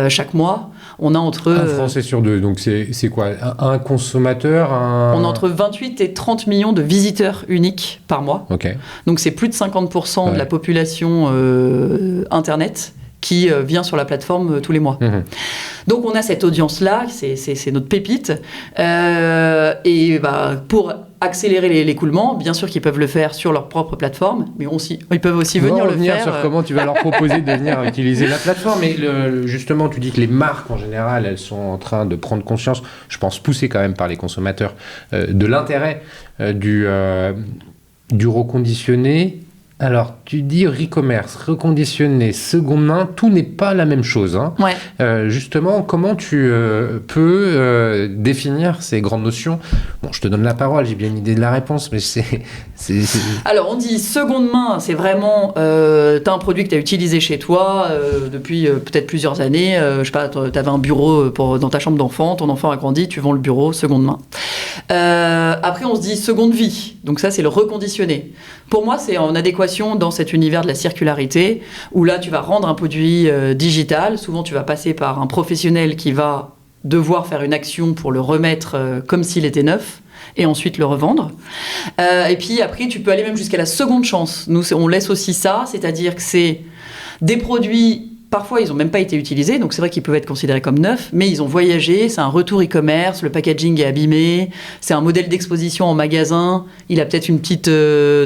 chaque mois. On a entre... Un Français sur 2, donc c'est quoi? Un consommateur On a entre 28 et 30 millions de visiteurs uniques par mois. Okay. Donc c'est plus de 50% de la population Internet qui vient sur la plateforme tous les mois. Mmh. Donc on a cette audience-là, c'est notre pépite. Et pour accélérer l'écoulement, bien sûr qu'ils peuvent le faire sur leur propre plateforme, mais ils peuvent aussi venir le faire. Sur comment tu vas leur proposer de venir utiliser la plateforme. Mais justement, tu dis que les marques en général, elles sont en train de prendre conscience, je pense poussées quand même par les consommateurs, de l'intérêt du reconditionné. Alors, tu dis e-commerce, reconditionné, seconde main, tout n'est pas la même chose. Hein. Ouais. Justement, comment tu peux définir ces grandes notions? Bon, je te donne la parole, j'ai bien une idée de la réponse, mais Alors, on dit seconde main, c'est vraiment, tu as un produit que tu as utilisé chez toi depuis peut-être plusieurs années. Je sais pas, tu avais un bureau dans ta chambre d'enfant, ton enfant a grandi, tu vends le bureau, seconde main. Après, on se dit seconde vie. Donc ça, c'est le reconditionné. Pour moi, c'est en adéquation dans cet univers de la circularité, où là, tu vas rendre un produit digital. Souvent, tu vas passer par un professionnel qui va devoir faire une action pour le remettre comme s'il était neuf, et ensuite le revendre. Et puis après, tu peux aller même jusqu'à la seconde chance. Nous, on laisse aussi ça, c'est-à-dire que c'est des produits... Parfois, ils n'ont même pas été utilisés, donc c'est vrai qu'ils peuvent être considérés comme neufs, mais ils ont voyagé, c'est un retour e-commerce, le packaging est abîmé, c'est un modèle d'exposition en magasin, il a peut-être une petite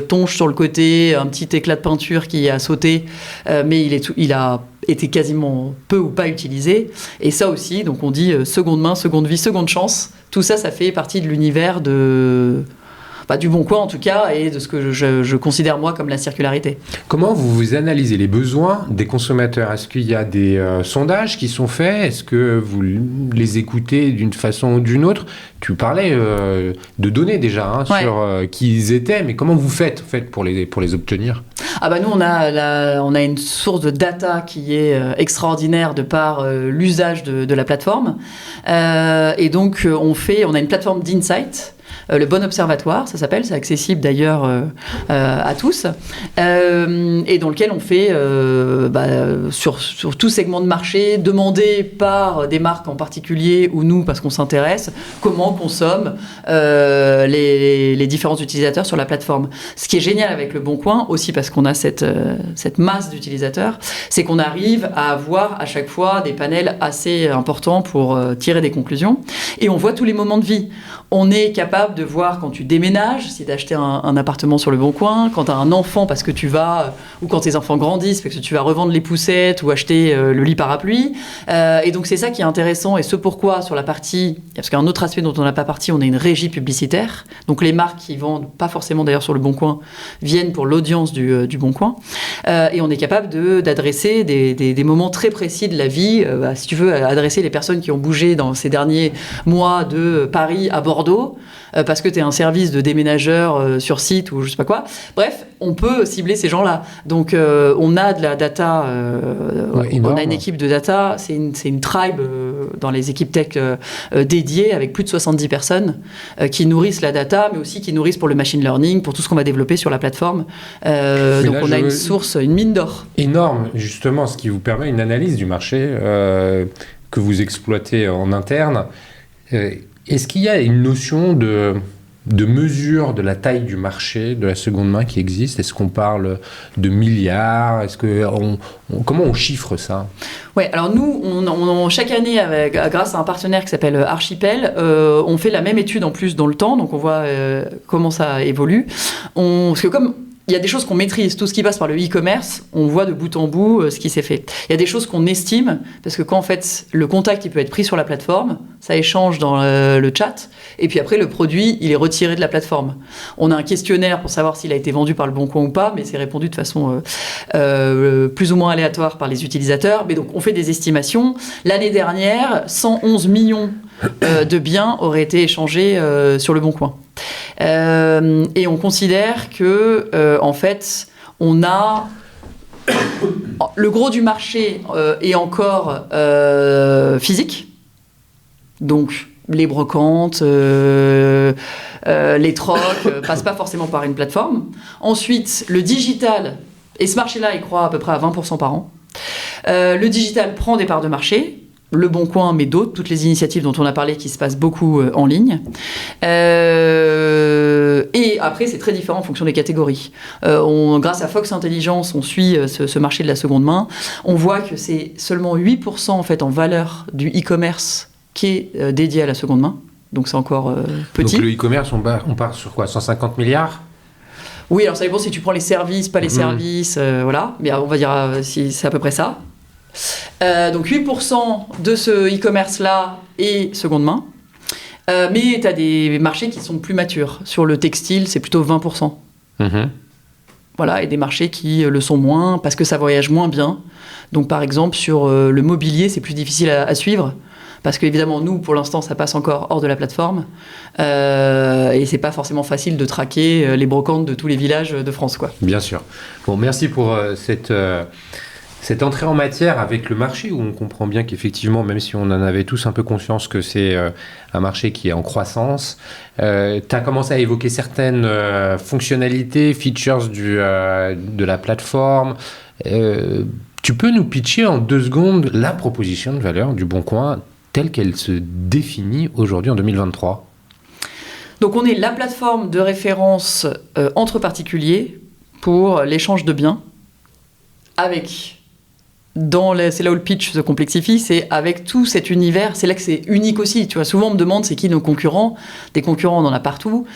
tonche sur le côté, un petit éclat de peinture qui a sauté, mais il a été quasiment peu ou pas utilisé. Et ça aussi, donc on dit seconde main, seconde vie, seconde chance. Tout ça, ça fait partie de l'univers du Bon Coin en tout cas, et de ce que je considère moi comme la circularité. Comment vous analysez les besoins des consommateurs? Est-ce qu'il y a des sondages qui sont faits? Est-ce que vous les écoutez d'une façon ou d'une autre? Tu parlais de données déjà sur qui ils étaient, mais comment vous faites en fait, pour les obtenir? Nous on a une source de data qui est extraordinaire de par l'usage de la plateforme, et donc on a une plateforme d'insight. Le Bon Observatoire, ça s'appelle, c'est accessible d'ailleurs à tous, et dans lequel on fait sur tout segment de marché, demandé par des marques en particulier ou nous parce qu'on s'intéresse, comment consomment les différents utilisateurs sur la plateforme. Ce qui est génial avec le Bon Coin, aussi parce qu'on a cette masse d'utilisateurs, c'est qu'on arrive à avoir à chaque fois des panels assez importants pour tirer des conclusions, et on voit tous les moments de vie. On est capable de voir quand tu déménages, si tu as acheté un appartement sur le Bon Coin, quand tu as un enfant parce que ou quand tes enfants grandissent parce que tu vas revendre les poussettes ou acheter le lit parapluie. Et donc c'est ça qui est intéressant, et ce pourquoi sur la partie, parce qu'il y a un autre aspect dont on n'a pas parti, on a une régie publicitaire. Donc les marques qui vendent, pas forcément d'ailleurs sur le Bon Coin, viennent pour l'audience du Bon Coin. Et on est capable d'adresser des moments très précis de la vie. Si tu veux adresser les personnes qui ont bougé dans ces derniers mois de Paris à Bordeaux, parce que tu es un service de déménageur sur site ou je sais pas quoi. Bref, on peut cibler ces gens-là. Donc, on a de la data, on a une équipe de data, c'est une tribe dans les équipes tech dédiées avec plus de 70 personnes qui nourrissent la data, mais aussi qui nourrissent pour le machine learning, pour tout ce qu'on va développer sur la plateforme. Donc, on a une source, une mine d'or. Énorme, justement, ce qui vous permet une analyse du marché que vous exploitez en interne. Est-ce qu'il y a une notion de mesure de la taille du marché de la seconde main qui existe? Est-ce qu'on parle de milliards? Comment on chiffre ça? Ouais, alors nous, on chaque année, grâce à un partenaire qui s'appelle Archipel, on fait la même étude en plus dans le temps, donc on voit comment ça évolue. Parce que comme il y a des choses qu'on maîtrise, tout ce qui passe par le e-commerce, on voit de bout en bout ce qui s'est fait. Il y a des choses qu'on estime, parce que quand en fait le contact il peut être pris sur la plateforme, ça échange dans le chat, et puis après le produit il est retiré de la plateforme. On a un questionnaire pour savoir s'il a été vendu par le Bon Coin ou pas, mais c'est répondu de façon plus ou moins aléatoire par les utilisateurs. Mais donc on fait des estimations. L'année dernière, 111 millions de biens auraient été échangés sur le Bon Coin. Et on considère que, en fait, on a... Le gros du marché est encore physique. Donc, les brocantes, les trocs passent pas forcément par une plateforme. Ensuite, le digital, et ce marché-là, il croît à peu près à 20% par an. Le digital prend des parts de marché. Le Bon Coin, mais d'autres, toutes les initiatives dont on a parlé qui se passent beaucoup en ligne. Et après, c'est très différent en fonction des catégories. Grâce à Fox Intelligence, on suit ce marché de la seconde main. On voit que c'est seulement 8% en fait, en valeur du e-commerce qui est dédié à la seconde main. Donc c'est encore petit. Donc le e-commerce, on part sur quoi, 150 milliards ? Oui, alors ça dépend si tu prends les services, pas les services, voilà. Mais on va dire si c'est à peu près ça. Donc 8% de ce e-commerce-là est seconde main. Mais tu as des marchés qui sont plus matures. Sur le textile, c'est plutôt 20%. Voilà, et des marchés qui le sont moins parce que ça voyage moins bien. Donc par exemple, sur le mobilier, c'est plus difficile à suivre. Parce qu'évidemment, nous, pour l'instant, ça passe encore hors de la plateforme. Et c'est pas forcément facile de traquer les brocantes de tous les villages de France, quoi. Bien sûr. Bon, merci pour cette entrée en matière avec le marché, où on comprend bien qu'effectivement, même si on en avait tous un peu conscience que c'est un marché qui est en croissance, tu as commencé à évoquer certaines fonctionnalités, features de la plateforme. Tu peux nous pitcher en 2 secondes la proposition de valeur du Bon Coin telle qu'elle se définit aujourd'hui en 2023 ? Donc on est la plateforme de référence entre particuliers pour l'échange de biens avec... c'est là où le pitch se complexifie, c'est avec tout cet univers, c'est là que c'est unique aussi. Tu vois, souvent on me demande c'est qui nos concurrents. Des concurrents, on en a partout,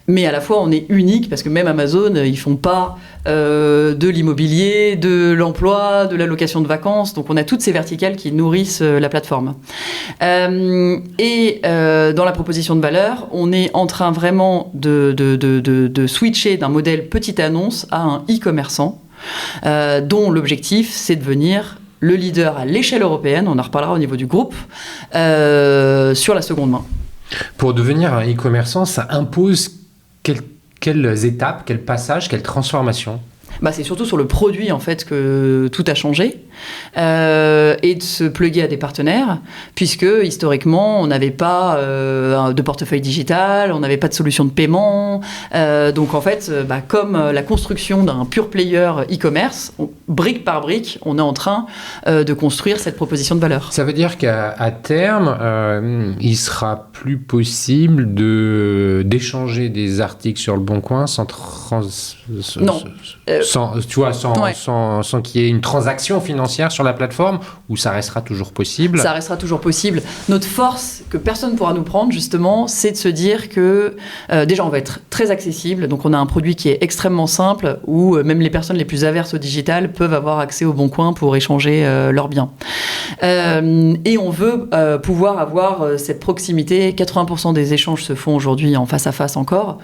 mais à la fois on est unique parce que même Amazon, ils font pas de l'immobilier, de l'emploi, de la location de vacances. Donc on a toutes ces verticales qui nourrissent la plateforme. Dans la proposition de valeur, on est en train vraiment de switcher d'un modèle petite annonce à un e-commerçant. Dont l'objectif, c'est de devenir le leader à l'échelle européenne, on en reparlera au niveau du groupe, sur la seconde main. Pour devenir un e-commerçant, ça impose quelles étapes, quels passages, quelles transformations ? C'est surtout sur le produit en fait que tout a changé et de se plugger à des partenaires puisque historiquement on n'avait pas de portefeuille digital, on n'avait pas de solution de paiement, donc en fait comme la construction d'un pure player e-commerce, brique par brique on est en train de construire cette proposition de valeur. Ça veut dire qu'à terme il sera plus possible d'échanger des articles sur le Bon Coin sans qu'il y ait une transaction financière sur la plateforme, ou ça restera toujours possible ? Ça restera toujours possible. Notre force, que personne ne pourra nous prendre, justement, c'est de se dire que, déjà, on va être très accessible. Donc, on a un produit qui est extrêmement simple, où même les personnes les plus averses au digital peuvent avoir accès au Bon Coin pour échanger leurs biens. Et on veut pouvoir avoir cette proximité. 80% des échanges se font aujourd'hui en face à face encore.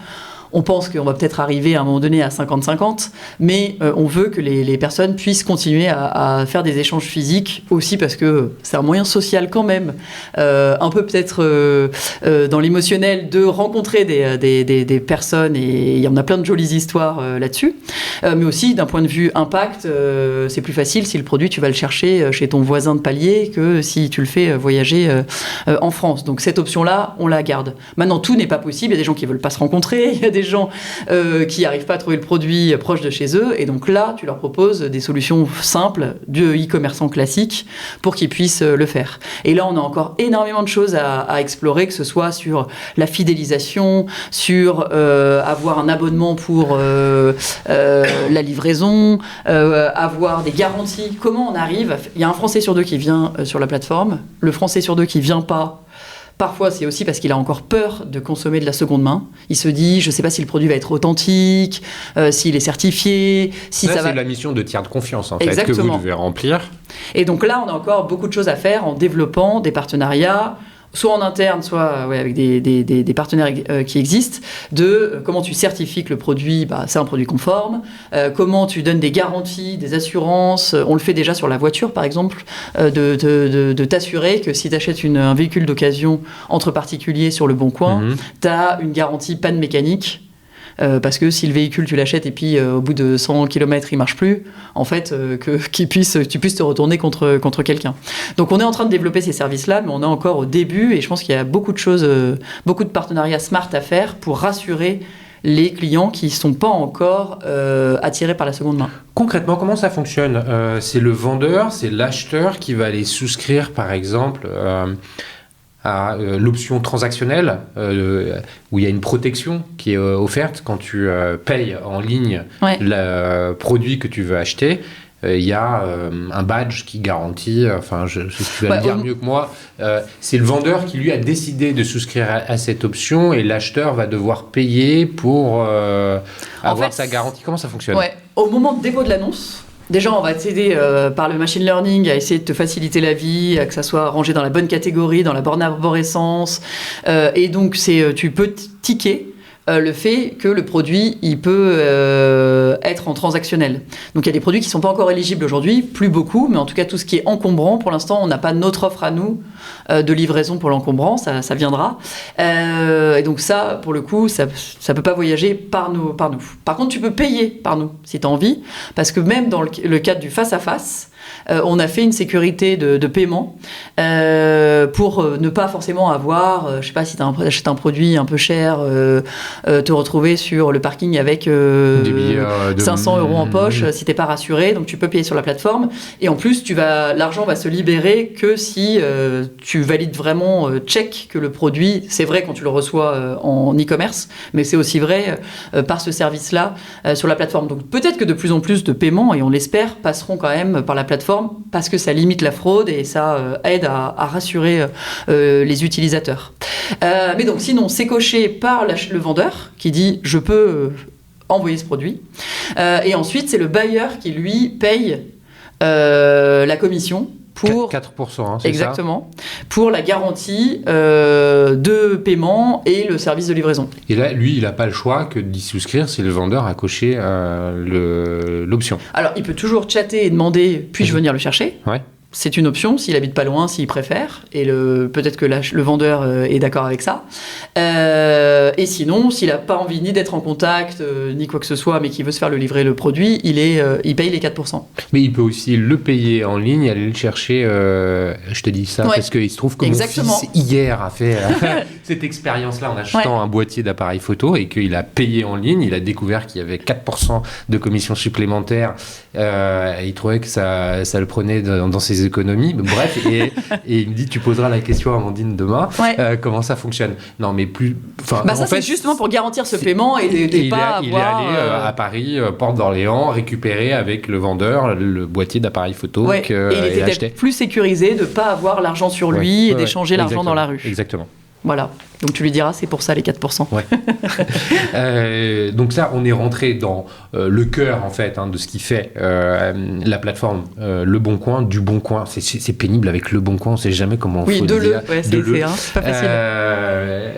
On pense qu'on va peut-être arriver à un moment donné à 50-50, mais on veut que les personnes puissent continuer à faire des échanges physiques aussi parce que c'est un moyen social quand même, un peu peut-être dans l'émotionnel de rencontrer des personnes, et il y en a plein de jolies histoires là-dessus, mais aussi d'un point de vue impact, c'est plus facile si le produit tu vas le chercher chez ton voisin de palier que si tu le fais voyager en France. Donc cette option-là, on la garde. Maintenant, tout n'est pas possible, il y a des gens qui ne veulent pas se rencontrer, il y a des gens qui n'arrivent pas à trouver le produit proche de chez eux, et donc là tu leur proposes des solutions simples de e-commerçant classique pour qu'ils puissent le faire. Et là on a encore énormément de choses à explorer, que ce soit sur la fidélisation, sur avoir un abonnement pour la livraison, avoir des garanties. Comment on arrive, il y a un Français sur 2 qui vient sur la plateforme, le Français sur 2 qui vient pas. Parfois, c'est aussi parce qu'il a encore peur de consommer de la seconde main. Il se dit, je ne sais pas si le produit va être authentique, s'il est certifié, si ça va... C'est la mission de tiers de confiance, en fait, Exactement. que vous devez remplir. Et donc là, on a encore beaucoup de choses à faire en développant des partenariats, soit en interne, soit avec des partenaires qui existent, de comment tu certifies que le produit, c'est un produit conforme, comment tu donnes des garanties, des assurances. On le fait déjà sur la voiture, par exemple, de t'assurer que si tu achètes un véhicule d'occasion entre particuliers sur Le Bon Coin, tu as une garantie panne mécanique. Parce que si le véhicule tu l'achètes et puis au bout de 100 km il marche plus, en fait tu puisses te retourner contre quelqu'un. Donc on est en train de développer ces services-là, mais on est encore au début et je pense qu'il y a beaucoup de choses, beaucoup de partenariats smart à faire pour rassurer les clients qui ne sont pas encore attirés par la seconde main. Concrètement, comment ça fonctionne ? C'est le vendeur, c'est l'acheteur qui va aller souscrire par exemple à l'option transactionnelle où il y a une protection qui est offerte quand tu payes en ligne le produit que tu veux acheter. Il y a un badge qui garantit, tu vas le dire mieux que moi, c'est le vendeur qui lui a décidé de souscrire à cette option et l'acheteur va devoir payer pour avoir sa garantie. Comment ça fonctionne ? Au moment de dépôt de l'annonce, déjà, on va t'aider par le machine learning à essayer de te faciliter la vie, à que ça soit rangé dans la bonne catégorie, dans la borne arborescence. Et donc, tu peux ticker le fait que le produit, il peut être en transactionnel. Donc, il y a des produits qui ne sont pas encore éligibles aujourd'hui, plus beaucoup, mais en tout cas, tout ce qui est encombrant, pour l'instant, on n'a pas notre offre à nous de livraison pour l'encombrant, ça viendra. Et donc ça, pour le coup, ça peut pas voyager par nous. Par contre, tu peux payer par nous, si tu as envie, parce que même dans le cadre du face-à-face, on a fait une sécurité de paiement pour ne pas forcément avoir, je sais pas, si tu achètes un produit un peu cher, te retrouver sur le parking avec 500 € en poche si tu n'es pas rassuré. Donc tu peux payer sur la plateforme. Et en plus, l'argent va se libérer que si tu valides vraiment, check que le produit, c'est vrai quand tu le reçois en e-commerce, mais c'est aussi vrai par ce service-là sur la plateforme. Donc peut-être que de plus en plus de paiements, et on l'espère, passeront quand même par la plateforme parce que ça limite la fraude et ça aide à rassurer les utilisateurs. Mais donc sinon, c'est coché par le vendeur qui dit « je peux envoyer ce produit ». Et ensuite, c'est le bailleur qui, lui, paye la commission pour 4%, c'est exactement, ça pour la garantie de paiement et le service de livraison. Et là, lui, il n'a pas le choix que d'y souscrire si le vendeur a coché l'option. Alors, il peut toujours chatter et demander « puis-je venir le chercher ?» C'est une option, s'il habite pas loin, s'il préfère, et peut-être que le vendeur est d'accord avec ça. Et sinon, s'il n'a pas envie ni d'être en contact, ni quoi que ce soit, mais qu'il veut se faire livrer le produit, il paye les 4%. Mais il peut aussi le payer en ligne et aller le chercher, je te dis ça, parce qu'il se trouve que mon fils, hier, a fait cette expérience-là en achetant un boîtier d'appareil photo, et qu'il a payé en ligne, il a découvert qu'il y avait 4% de commission supplémentaire, et il trouvait que ça le prenait dans ses économies, bref, et il me dit tu poseras la question à Amandine demain, comment ça fonctionne. Non mais en fait, c'est justement pour garantir ce paiement et de pas avoir... Il est allé à Paris, porte d'Orléans, récupérer avec le vendeur le boîtier d'appareil photo qu'il était achetait. Plus sécurisé de ne pas avoir l'argent sur lui et d'échanger l'argent dans la rue. Exactement. Voilà, donc tu lui diras, c'est pour ça les 4%. Donc ça, on est rentré dans le cœur en fait de ce qui fait la plateforme Le Bon Coin, du Bon Coin. C'est pénible avec Le Bon Coin, on ne sait jamais comment on faut dire. C'est pas facile.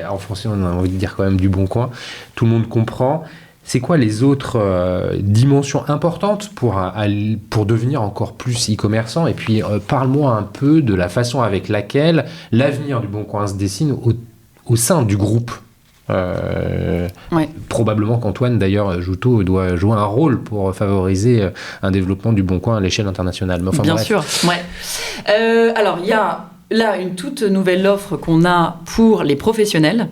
En français, on a envie de dire quand même du Bon Coin. Tout le monde comprend. C'est quoi les autres dimensions importantes pour devenir encore plus e-commerçant ? Et puis, parle-moi un peu de la façon avec laquelle l'avenir du Bon Coin se dessine au sein du groupe. Probablement qu'Antoine, d'ailleurs, Joutot, doit jouer un rôle pour favoriser un développement du Bon Coin à l'échelle internationale. Mais Bien sûr, alors, il y a là une toute nouvelle offre qu'on a pour les professionnels.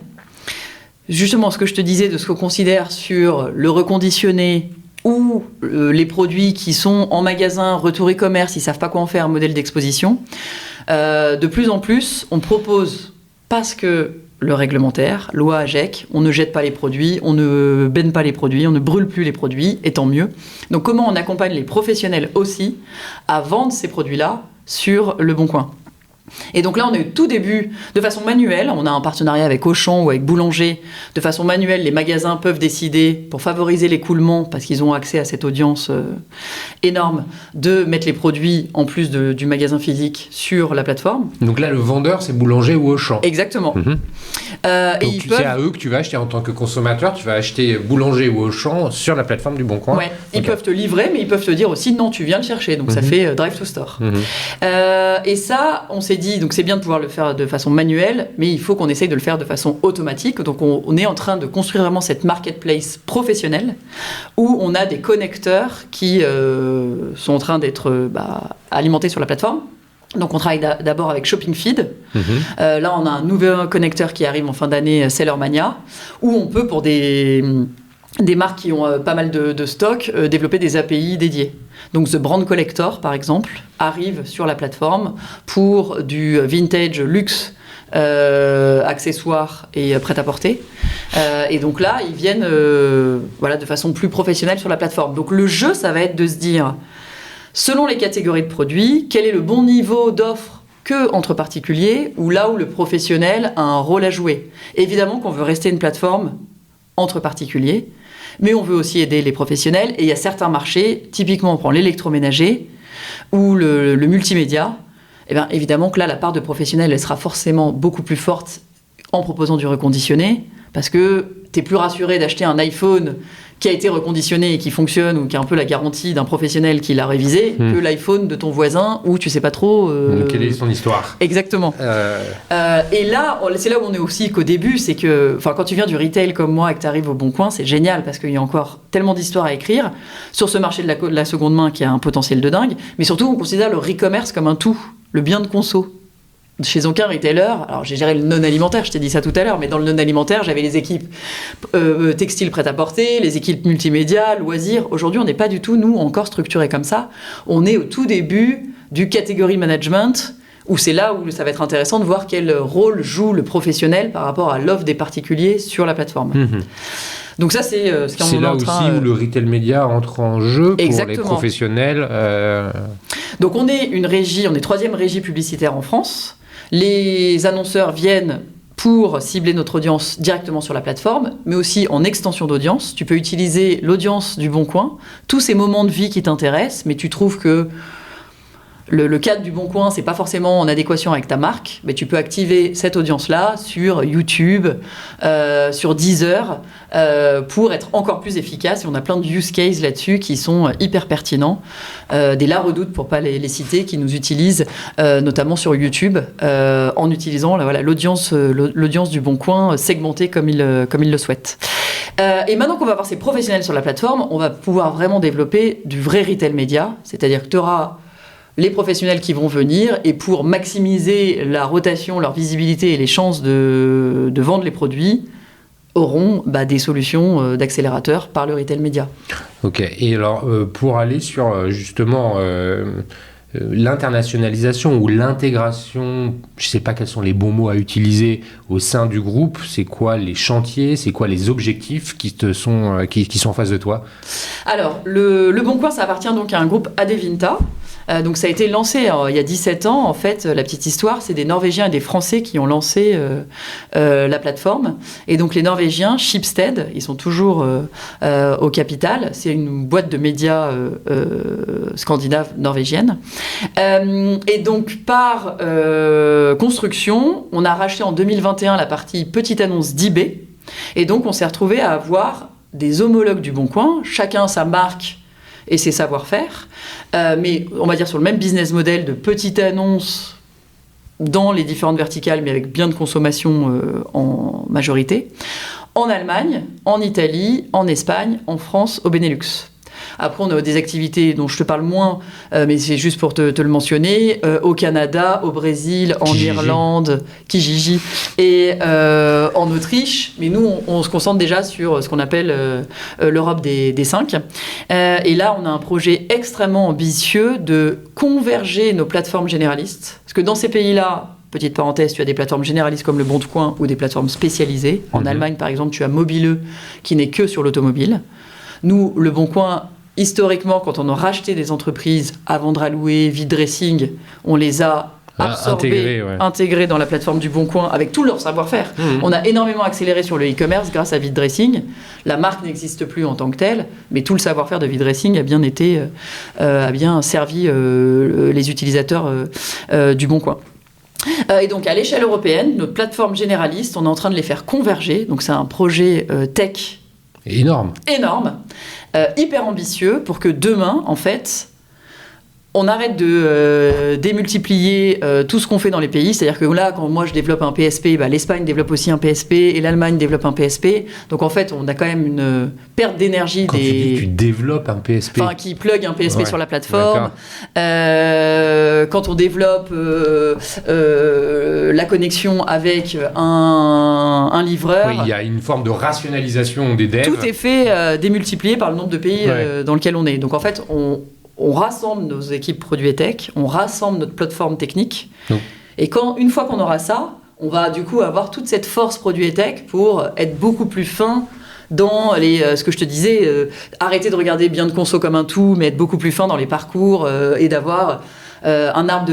Justement, ce que je te disais de ce qu'on considère sur le reconditionné ou les produits qui sont en magasin, retour e-commerce, ils ne savent pas quoi en faire, modèle d'exposition. De plus en plus, on propose, parce que le réglementaire, loi AGEC, on ne jette pas les produits, on ne baigne pas les produits, on ne brûle plus les produits, et tant mieux. Donc comment on accompagne les professionnels aussi à vendre ces produits-là sur Le Bon Coin ? Et donc là, on est au tout début, de façon manuelle, on a un partenariat avec Auchan ou avec Boulanger, de façon manuelle, les magasins peuvent décider, pour favoriser l'écoulement, parce qu'ils ont accès à cette audience énorme, de mettre les produits, en plus du magasin physique, sur la plateforme. Donc là, le vendeur, c'est Boulanger ou Auchan. Exactement. Donc et c'est à eux que tu vas acheter en tant que consommateur, tu vas acheter Boulanger ou Auchan sur la plateforme du Bon Coin. Ouais. Ils peuvent te livrer, mais ils peuvent te dire aussi, non, tu viens le chercher, donc ça fait drive to store. Et ça, on s'est dit, donc c'est bien de pouvoir le faire de façon manuelle, mais il faut qu'on essaye de le faire de façon automatique. Donc on est en train de construire vraiment cette marketplace professionnelle où on a des connecteurs qui sont en train d'être alimentés sur la plateforme. Donc on travaille d'abord avec Shopping Feed. Là, on a un nouveau connecteur qui arrive en fin d'année, Sellermania, où on peut, pour des marques qui ont pas mal de stock, développer des API dédiés. Donc The Brand Collector, par exemple, arrive sur la plateforme pour du vintage luxe, accessoires et prêt-à-porter. Et donc là, ils viennent de façon plus professionnelle sur la plateforme. Donc le jeu, ça va être de se dire, selon les catégories de produits, quel est le bon niveau d'offre entre particuliers, ou là où le professionnel a un rôle à jouer. Évidemment qu'on veut rester une plateforme entre particuliers, mais on veut aussi aider les professionnels. Et il y a certains marchés, typiquement on prend l'électroménager ou le multimédia. Et bien évidemment que là, la part de professionnels, elle sera forcément beaucoup plus forte en proposant du reconditionné, parce que tu es plus rassuré d'acheter un iPhone qui a été reconditionné et qui fonctionne, ou qui a un peu la garantie d'un professionnel qui l'a révisé, que l'iPhone de ton voisin où tu sais pas trop... Quelle est son histoire. Exactement. Et là, c'est là où on est aussi qu'au début, c'est que quand tu viens du retail comme moi et que tu arrives au Bon Coin, c'est génial parce qu'il y a encore tellement d'histoires à écrire sur ce marché de la seconde main qui a un potentiel de dingue, mais surtout on considère le e-commerce comme un tout, le bien de conso. Chez aucun retailer, alors j'ai géré le non-alimentaire, je t'ai dit ça tout à l'heure, mais dans le non-alimentaire, j'avais les équipes textiles prêt-à-porter, les équipes multimédia, loisirs. Aujourd'hui, on n'est pas du tout, nous, encore structurés comme ça. On est au tout début du category management, où c'est là où ça va être intéressant de voir quel rôle joue le professionnel par rapport à l'offre des particuliers sur la plateforme. Donc ça, c'est ce qu'on est en train... C'est là aussi où le retail média entre en jeu pour Exactement. Les professionnels. Donc on est une régie, on est 3e régie publicitaire en France. Les annonceurs viennent pour cibler notre audience directement sur la plateforme, mais aussi en extension d'audience. Tu peux utiliser l'audience du Bon Coin, tous ces moments de vie qui t'intéressent, mais tu trouves que le cadre du Bon Coin, c'est pas forcément en adéquation avec ta marque, mais tu peux activer cette audience-là sur YouTube, sur Deezer, pour être encore plus efficace. Et on a plein de use cases là-dessus qui sont hyper pertinents. Des La Redoute, pour pas les citer, qui nous utilisent notamment sur YouTube, en utilisant l'audience du Bon Coin segmentée comme il le souhaite. Et maintenant qu'on va avoir ces professionnels sur la plateforme, on va pouvoir vraiment développer du vrai retail média, c'est-à-dire que tu auras les professionnels qui vont venir, et pour maximiser la rotation, leur visibilité et les chances de vendre les produits, auront des solutions d'accélérateurs par le retail média. Ok, et alors pour aller sur justement l'internationalisation ou l'intégration, je ne sais pas quels sont les bons mots à utiliser au sein du groupe, c'est quoi les chantiers, c'est quoi les objectifs qui sont en face de toi? Alors, le Bon Coin, ça appartient donc à un groupe Adevinta. Donc ça a été lancé il y a 17 ans. En fait, la petite histoire, c'est des Norvégiens et des Français qui ont lancé la plateforme. Et donc les Norvégiens, Schibsted, ils sont toujours au capital. C'est une boîte de médias scandinave norvégienne. Et donc par construction, on a racheté en 2021 la partie petite annonce d'eBay. Et donc on s'est retrouvé à avoir des homologues du Bon Coin, chacun sa marque et ses savoir-faire, mais on va dire sur le même business model de petite annonce dans les différentes verticales, mais avec bien de consommation en majorité, en Allemagne, en Italie, en Espagne, en France, au Benelux. Après, on a des activités dont je te parle moins, mais c'est juste pour te le mentionner, au Canada, au Brésil, en Irlande, Kijiji, et en Autriche. Mais nous, on se concentre déjà sur ce qu'on appelle l'Europe des 5. Et là, on a un projet extrêmement ambitieux de converger nos plateformes généralistes. Parce que dans ces pays-là, petite parenthèse, tu as des plateformes généralistes comme le Bon Coin ou des plateformes spécialisées. En Allemagne, par exemple, tu as Mobile qui n'est que sur l'automobile. Nous, le Bon Coin, historiquement, quand on a racheté des entreprises, Avant de Louer, Vide Dressing, on les a absorbés, intégrés dans la plateforme du Bon Coin avec tout leur savoir-faire. On a énormément accéléré sur le e-commerce grâce à Vidressing. La marque n'existe plus en tant que telle, mais tout le savoir-faire de Vidressing a bien servi les utilisateurs du Bon Coin. Et donc, à l'échelle européenne, notre plateforme généraliste, on est en train de les faire converger. Donc, c'est un projet tech énorme, hyper ambitieux pour que demain, en fait, on arrête de démultiplier tout ce qu'on fait dans les pays. C'est-à-dire que là, quand moi je développe un PSP, l'Espagne développe aussi un PSP et l'Allemagne développe un PSP. Donc en fait, on a quand même une perte d'énergie. Quand tu dis que tu développes un PSP, enfin, qui plug un PSP sur la plateforme. Quand on développe la connexion avec un livreur. Oui, il y a une forme de rationalisation des devs. Tout est fait démultiplié par le nombre de pays dans lequel on est. Donc en fait, on rassemble nos équipes produits et tech, on rassemble notre plateforme technique. Et une fois qu'on aura ça, on va du coup avoir toute cette force produits et tech pour être beaucoup plus fin dans ce que je te disais, arrêter de regarder bien de conso comme un tout, mais être beaucoup plus fin dans les parcours et d'avoir un arbre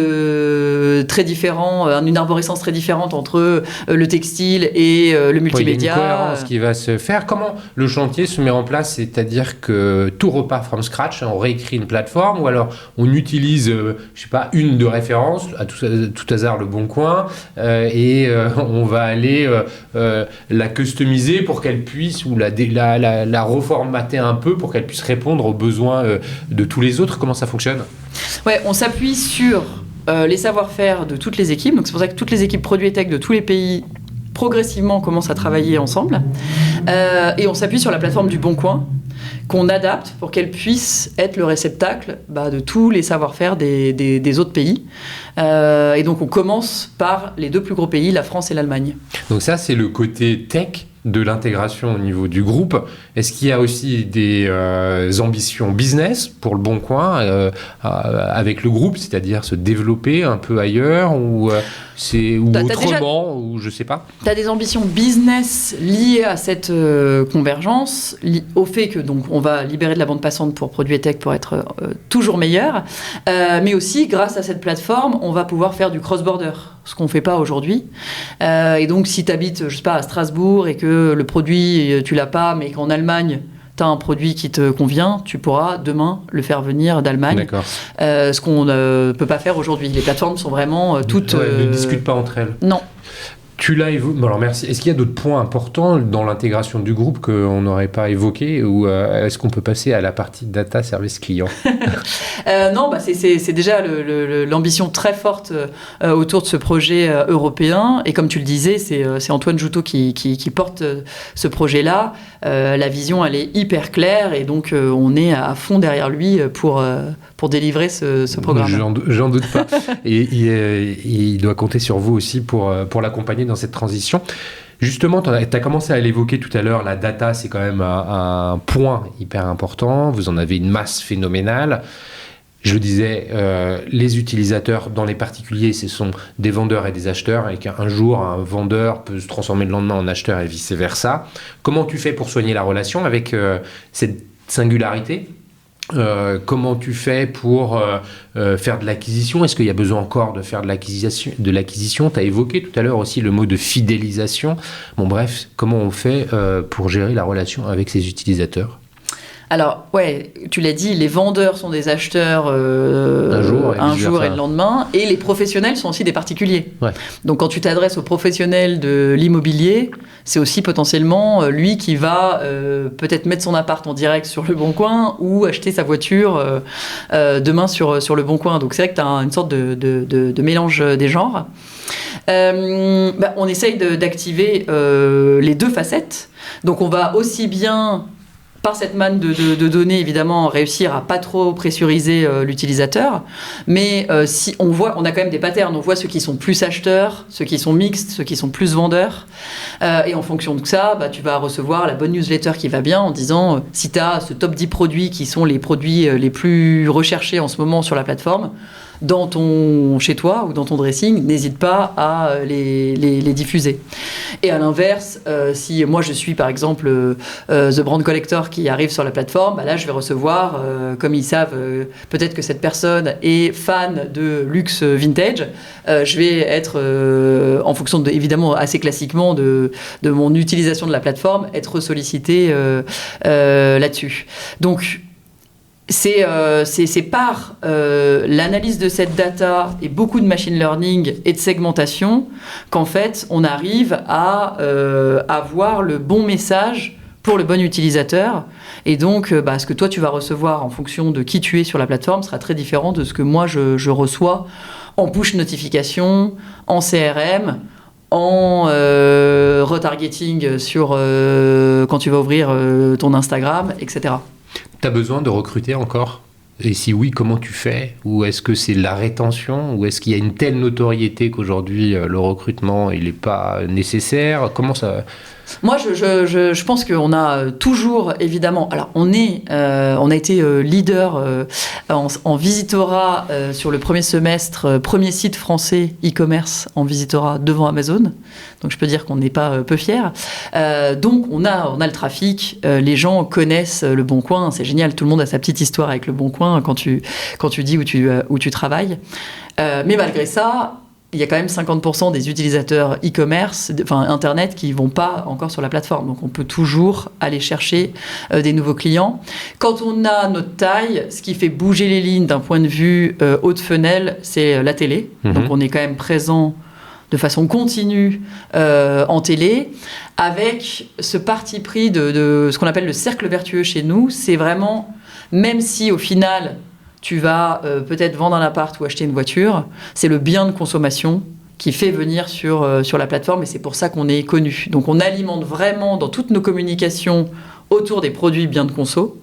très différent, une arborescence très différente entre le textile et le multimédia. Il y a une cohérence qui va se faire. Comment le chantier se met en place? C'est-à-dire que tout repart from scratch, on réécrit une plateforme, ou alors on utilise, une de référence, à tout hasard le Bon Coin, et on va aller la customiser pour qu'elle puisse, ou la reformater un peu pour qu'elle puisse répondre aux besoins de tous les autres. Comment ça fonctionne? Ouais, on s'appuie sur les savoir-faire de toutes les équipes. Donc c'est pour ça que toutes les équipes produits et tech de tous les pays progressivement commencent à travailler ensemble. Et on s'appuie sur la plateforme du Bon Coin qu'on adapte pour qu'elle puisse être le réceptacle de tous les savoir-faire des autres pays. Et donc on commence par les deux plus gros pays, la France et l'Allemagne. Donc ça, c'est le côté tech de l'intégration au niveau du groupe. Est-ce qu'il y a aussi des ambitions business pour le Bon Coin avec le groupe, c'est-à-dire se développer un peu ailleurs ou autrement, ou je sais pas? Tu as des ambitions business liées à cette convergence, au fait que donc on va libérer de la bande passante pour produits et tech pour être toujours meilleur, mais aussi grâce à cette plateforme, on va pouvoir faire du cross-border, ce qu'on ne fait pas aujourd'hui. Et donc si tu habites, je sais pas, à Strasbourg et que le produit, tu l'as pas, mais qu'en Allemagne, tu as un produit qui te convient, tu pourras demain le faire venir d'Allemagne. D'accord. Ce qu'on ne peut pas faire aujourd'hui. Les plateformes sont vraiment toutes... ne discutent pas entre elles. Non. Tu l'as évoqué. Alors merci. Est-ce qu'il y a d'autres points importants dans l'intégration du groupe qu'on n'aurait pas évoqué, ou est-ce qu'on peut passer à la partie data service client? Non, c'est déjà l'ambition très forte autour de ce projet européen. Et comme tu le disais, c'est Antoine Joutot qui porte ce projet-là. La vision, elle est hyper claire, et donc on est à fond derrière lui pour délivrer ce programme. J'en doute pas. Et il doit compter sur vous aussi pour l'accompagner dans cette transition. Justement, tu as commencé à l'évoquer tout à l'heure, la data, c'est quand même un point hyper important. Vous en avez une masse phénoménale. Je le disais, les utilisateurs, dans les particuliers, ce sont des vendeurs et des acheteurs, et qu'un jour, un vendeur peut se transformer le lendemain en acheteur et vice-versa. Comment tu fais pour soigner la relation avec cette singularité? Comment tu fais pour faire de l'acquisition? Est-ce qu'il y a besoin encore de faire de l'acquisition? Tu as évoqué tout à l'heure aussi le mot de fidélisation. Bon, bref, comment on fait pour gérer la relation avec ses utilisateurs? Alors, ouais, tu l'as dit, les vendeurs sont des acheteurs un jour et le lendemain, et les professionnels sont aussi des particuliers. Ouais. Donc, quand tu t'adresses aux professionnels de l'immobilier, c'est aussi potentiellement lui qui va peut-être mettre son appart en direct sur le Bon Coin ou acheter sa voiture demain sur le Bon Coin. Donc, c'est vrai que tu as une sorte de mélange des genres. On essaye d'activer les deux facettes. Donc, on va aussi bien... par cette manne de données, évidemment, réussir à pas trop pressuriser l'utilisateur. Mais si on a quand même des patterns. On voit ceux qui sont plus acheteurs, ceux qui sont mixtes, ceux qui sont plus vendeurs. Et en fonction de ça, tu vas recevoir la bonne newsletter qui va bien en disant si tu as ce top 10 produits qui sont les produits les plus recherchés en ce moment sur la plateforme, chez toi ou dans ton dressing, n'hésite pas à les diffuser. Et à l'inverse, si moi je suis par exemple The Brand Collector qui arrive sur la plateforme, là je vais recevoir, comme ils savent peut-être que cette personne est fan de luxe vintage, je vais être, en fonction évidemment assez classiquement de mon utilisation de la plateforme, être sollicité là-dessus. Donc c'est par l'analyse de cette data et beaucoup de machine learning et de segmentation qu'en fait on arrive à avoir le bon message pour le bon utilisateur. Et donc ce que toi tu vas recevoir en fonction de qui tu es sur la plateforme sera très différent de ce que moi je reçois en push notification, en CRM, en retargeting sur quand tu vas ouvrir ton Instagram, etc. Tu as besoin de recruter encore ? Et si oui, comment tu fais ? Ou est-ce que c'est la rétention ? Ou est-ce qu'il y a une telle notoriété qu'aujourd'hui, le recrutement, il n'est pas nécessaire ? Comment ça... Moi, je pense qu'on a toujours, évidemment... Alors, on a été leader en Visitora sur le premier semestre, premier site français e-commerce en Visitora devant Amazon. Donc, je peux dire qu'on n'est pas peu fiers. Donc, on a le trafic. Les gens connaissent Le Bon Coin. C'est génial. Tout le monde a sa petite histoire avec Le Bon Coin quand tu dis où tu travailles. Mais malgré ça... il y a quand même 50% des utilisateurs e-commerce, Internet, qui ne vont pas encore sur la plateforme. Donc, on peut toujours aller chercher des nouveaux clients. Quand on a notre taille, ce qui fait bouger les lignes d'un point de vue haut de funnel, c'est la télé. Donc, on est quand même présent de façon continue en télé, avec ce parti pris de ce qu'on appelle le cercle vertueux chez nous. C'est vraiment, même si au final... tu vas peut-être vendre un appart ou acheter une voiture, c'est le bien de consommation qui fait venir sur la plateforme et c'est pour ça qu'on est connu. Donc on alimente vraiment dans toutes nos communications autour des produits biens de conso.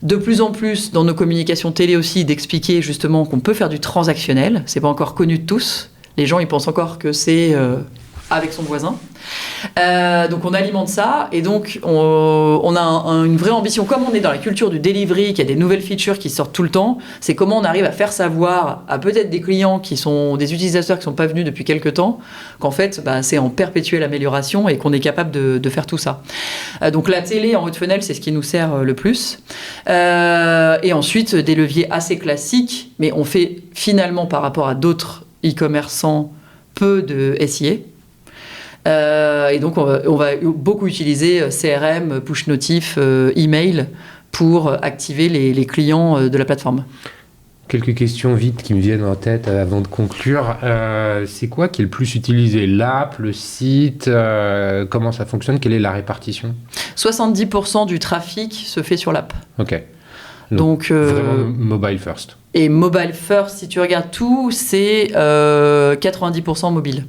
De plus en plus dans nos communications télé aussi d'expliquer justement qu'on peut faire du transactionnel. C'est pas encore connu de tous. Les gens ils pensent encore que c'est avec son voisin. Donc on alimente ça et donc on a une vraie ambition, comme on est dans la culture du delivery, qu'il y a des nouvelles features qui sortent tout le temps, c'est comment on arrive à faire savoir à peut-être des clients qui sont des utilisateurs qui sont pas venus depuis quelques temps qu'en fait c'est en perpétuelle amélioration et qu'on est capable de faire tout ça. Donc la télé en haut de funnel c'est ce qui nous sert le plus et ensuite des leviers assez classiques, mais on fait finalement par rapport à d'autres e-commerçants peu de SIA. Et donc on va beaucoup utiliser CRM, push notif, email pour activer les clients de la plateforme. Quelques questions vite qui me viennent en tête avant de conclure. C'est quoi qui est le plus utilisé ? L'app, le site, comment ça fonctionne ? Quelle est la répartition ? 70% du trafic se fait sur l'app. Ok. Donc vraiment mobile first. Et mobile first, si tu regardes tout, c'est 90% mobile.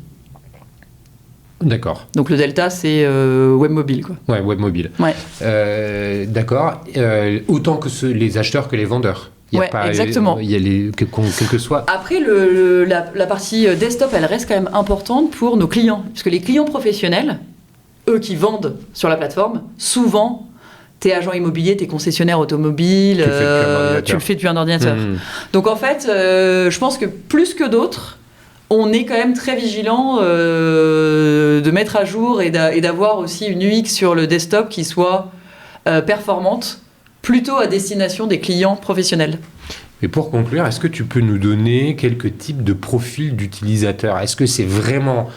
D'accord. Donc le delta, c'est web mobile, quoi. Ouais, web mobile. Ouais. D'accord. Autant que les acheteurs que les vendeurs. Exactement. Il y a quel que soit. Après, la partie desktop, elle reste quand même importante pour nos clients. Parce que les clients professionnels, eux qui vendent sur la plateforme, souvent, t'es agent immobilier, t'es concessionnaire automobile, tu le fais depuis un ordinateur. Donc en fait, je pense que plus que d'autres, on est quand même très vigilant de mettre à jour et d'avoir aussi une UX sur le desktop qui soit performante, plutôt à destination des clients professionnels. Et pour conclure, est-ce que tu peux nous donner quelques types de profils d'utilisateurs ? Est-ce que c'est vraiment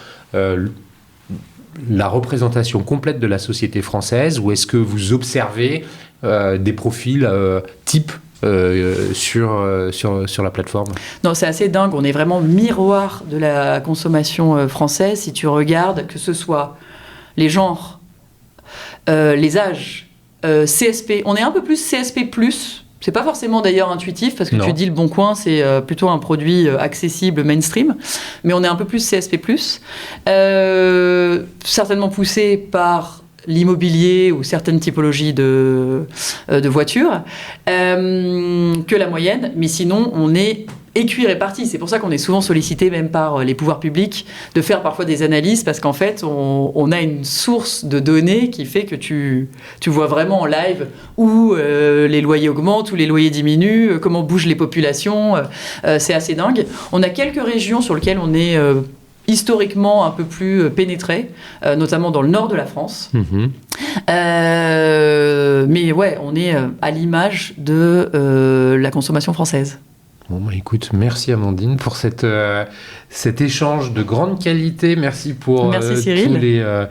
la représentation complète de la société française ou est-ce que vous observez des profils types sur la plateforme ? Non, c'est assez dingue. On est vraiment miroir de la consommation française. Si tu regardes, que ce soit les genres, les âges, CSP. On est un peu plus CSP+. C'est pas forcément d'ailleurs intuitif parce que tu dis Le Bon Coin, c'est plutôt un produit accessible, mainstream. Mais on est un peu plus CSP+. Certainement poussé par l'immobilier ou certaines typologies de voitures que la moyenne, mais sinon on est écuit réparti. C'est pour ça qu'on est souvent sollicité même par les pouvoirs publics de faire parfois des analyses parce qu'en fait on a une source de données qui fait que tu vois vraiment en live où les loyers augmentent, où les loyers diminuent, comment bougent les populations. C'est assez dingue. On a quelques régions sur lesquelles on est historiquement un peu plus pénétré, notamment dans le nord de la France. Mais ouais, on est à l'image de la consommation française. Bon, bah, écoute, merci Amandine pour cet échange de grande qualité. Merci pour Merci, Cyril.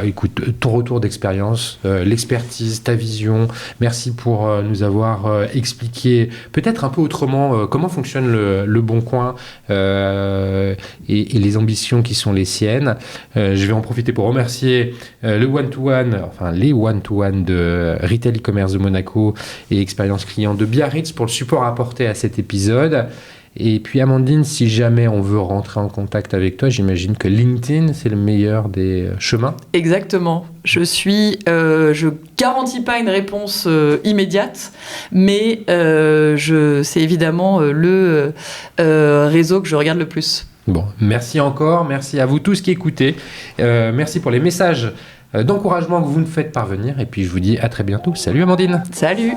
Écoute, ton retour d'expérience, l'expertise, ta vision. Merci pour nous avoir expliqué peut-être un peu autrement comment fonctionne le Bon Coin et les ambitions qui sont les siennes. Je vais en profiter pour remercier les one-to-one de Retail e-commerce de Monaco et expérience client de Biarritz pour le support apporté à cet épisode. Et puis Amandine, si jamais on veut rentrer en contact avec toi, j'imagine que LinkedIn, c'est le meilleur des chemins. Exactement. Je garantis pas une réponse immédiate, mais c'est évidemment le réseau que je regarde le plus. Bon, merci encore, merci à vous tous qui écoutez. Merci pour les messages d'encouragement que vous nous faites parvenir. Et puis je vous dis à très bientôt. Salut Amandine. Salut.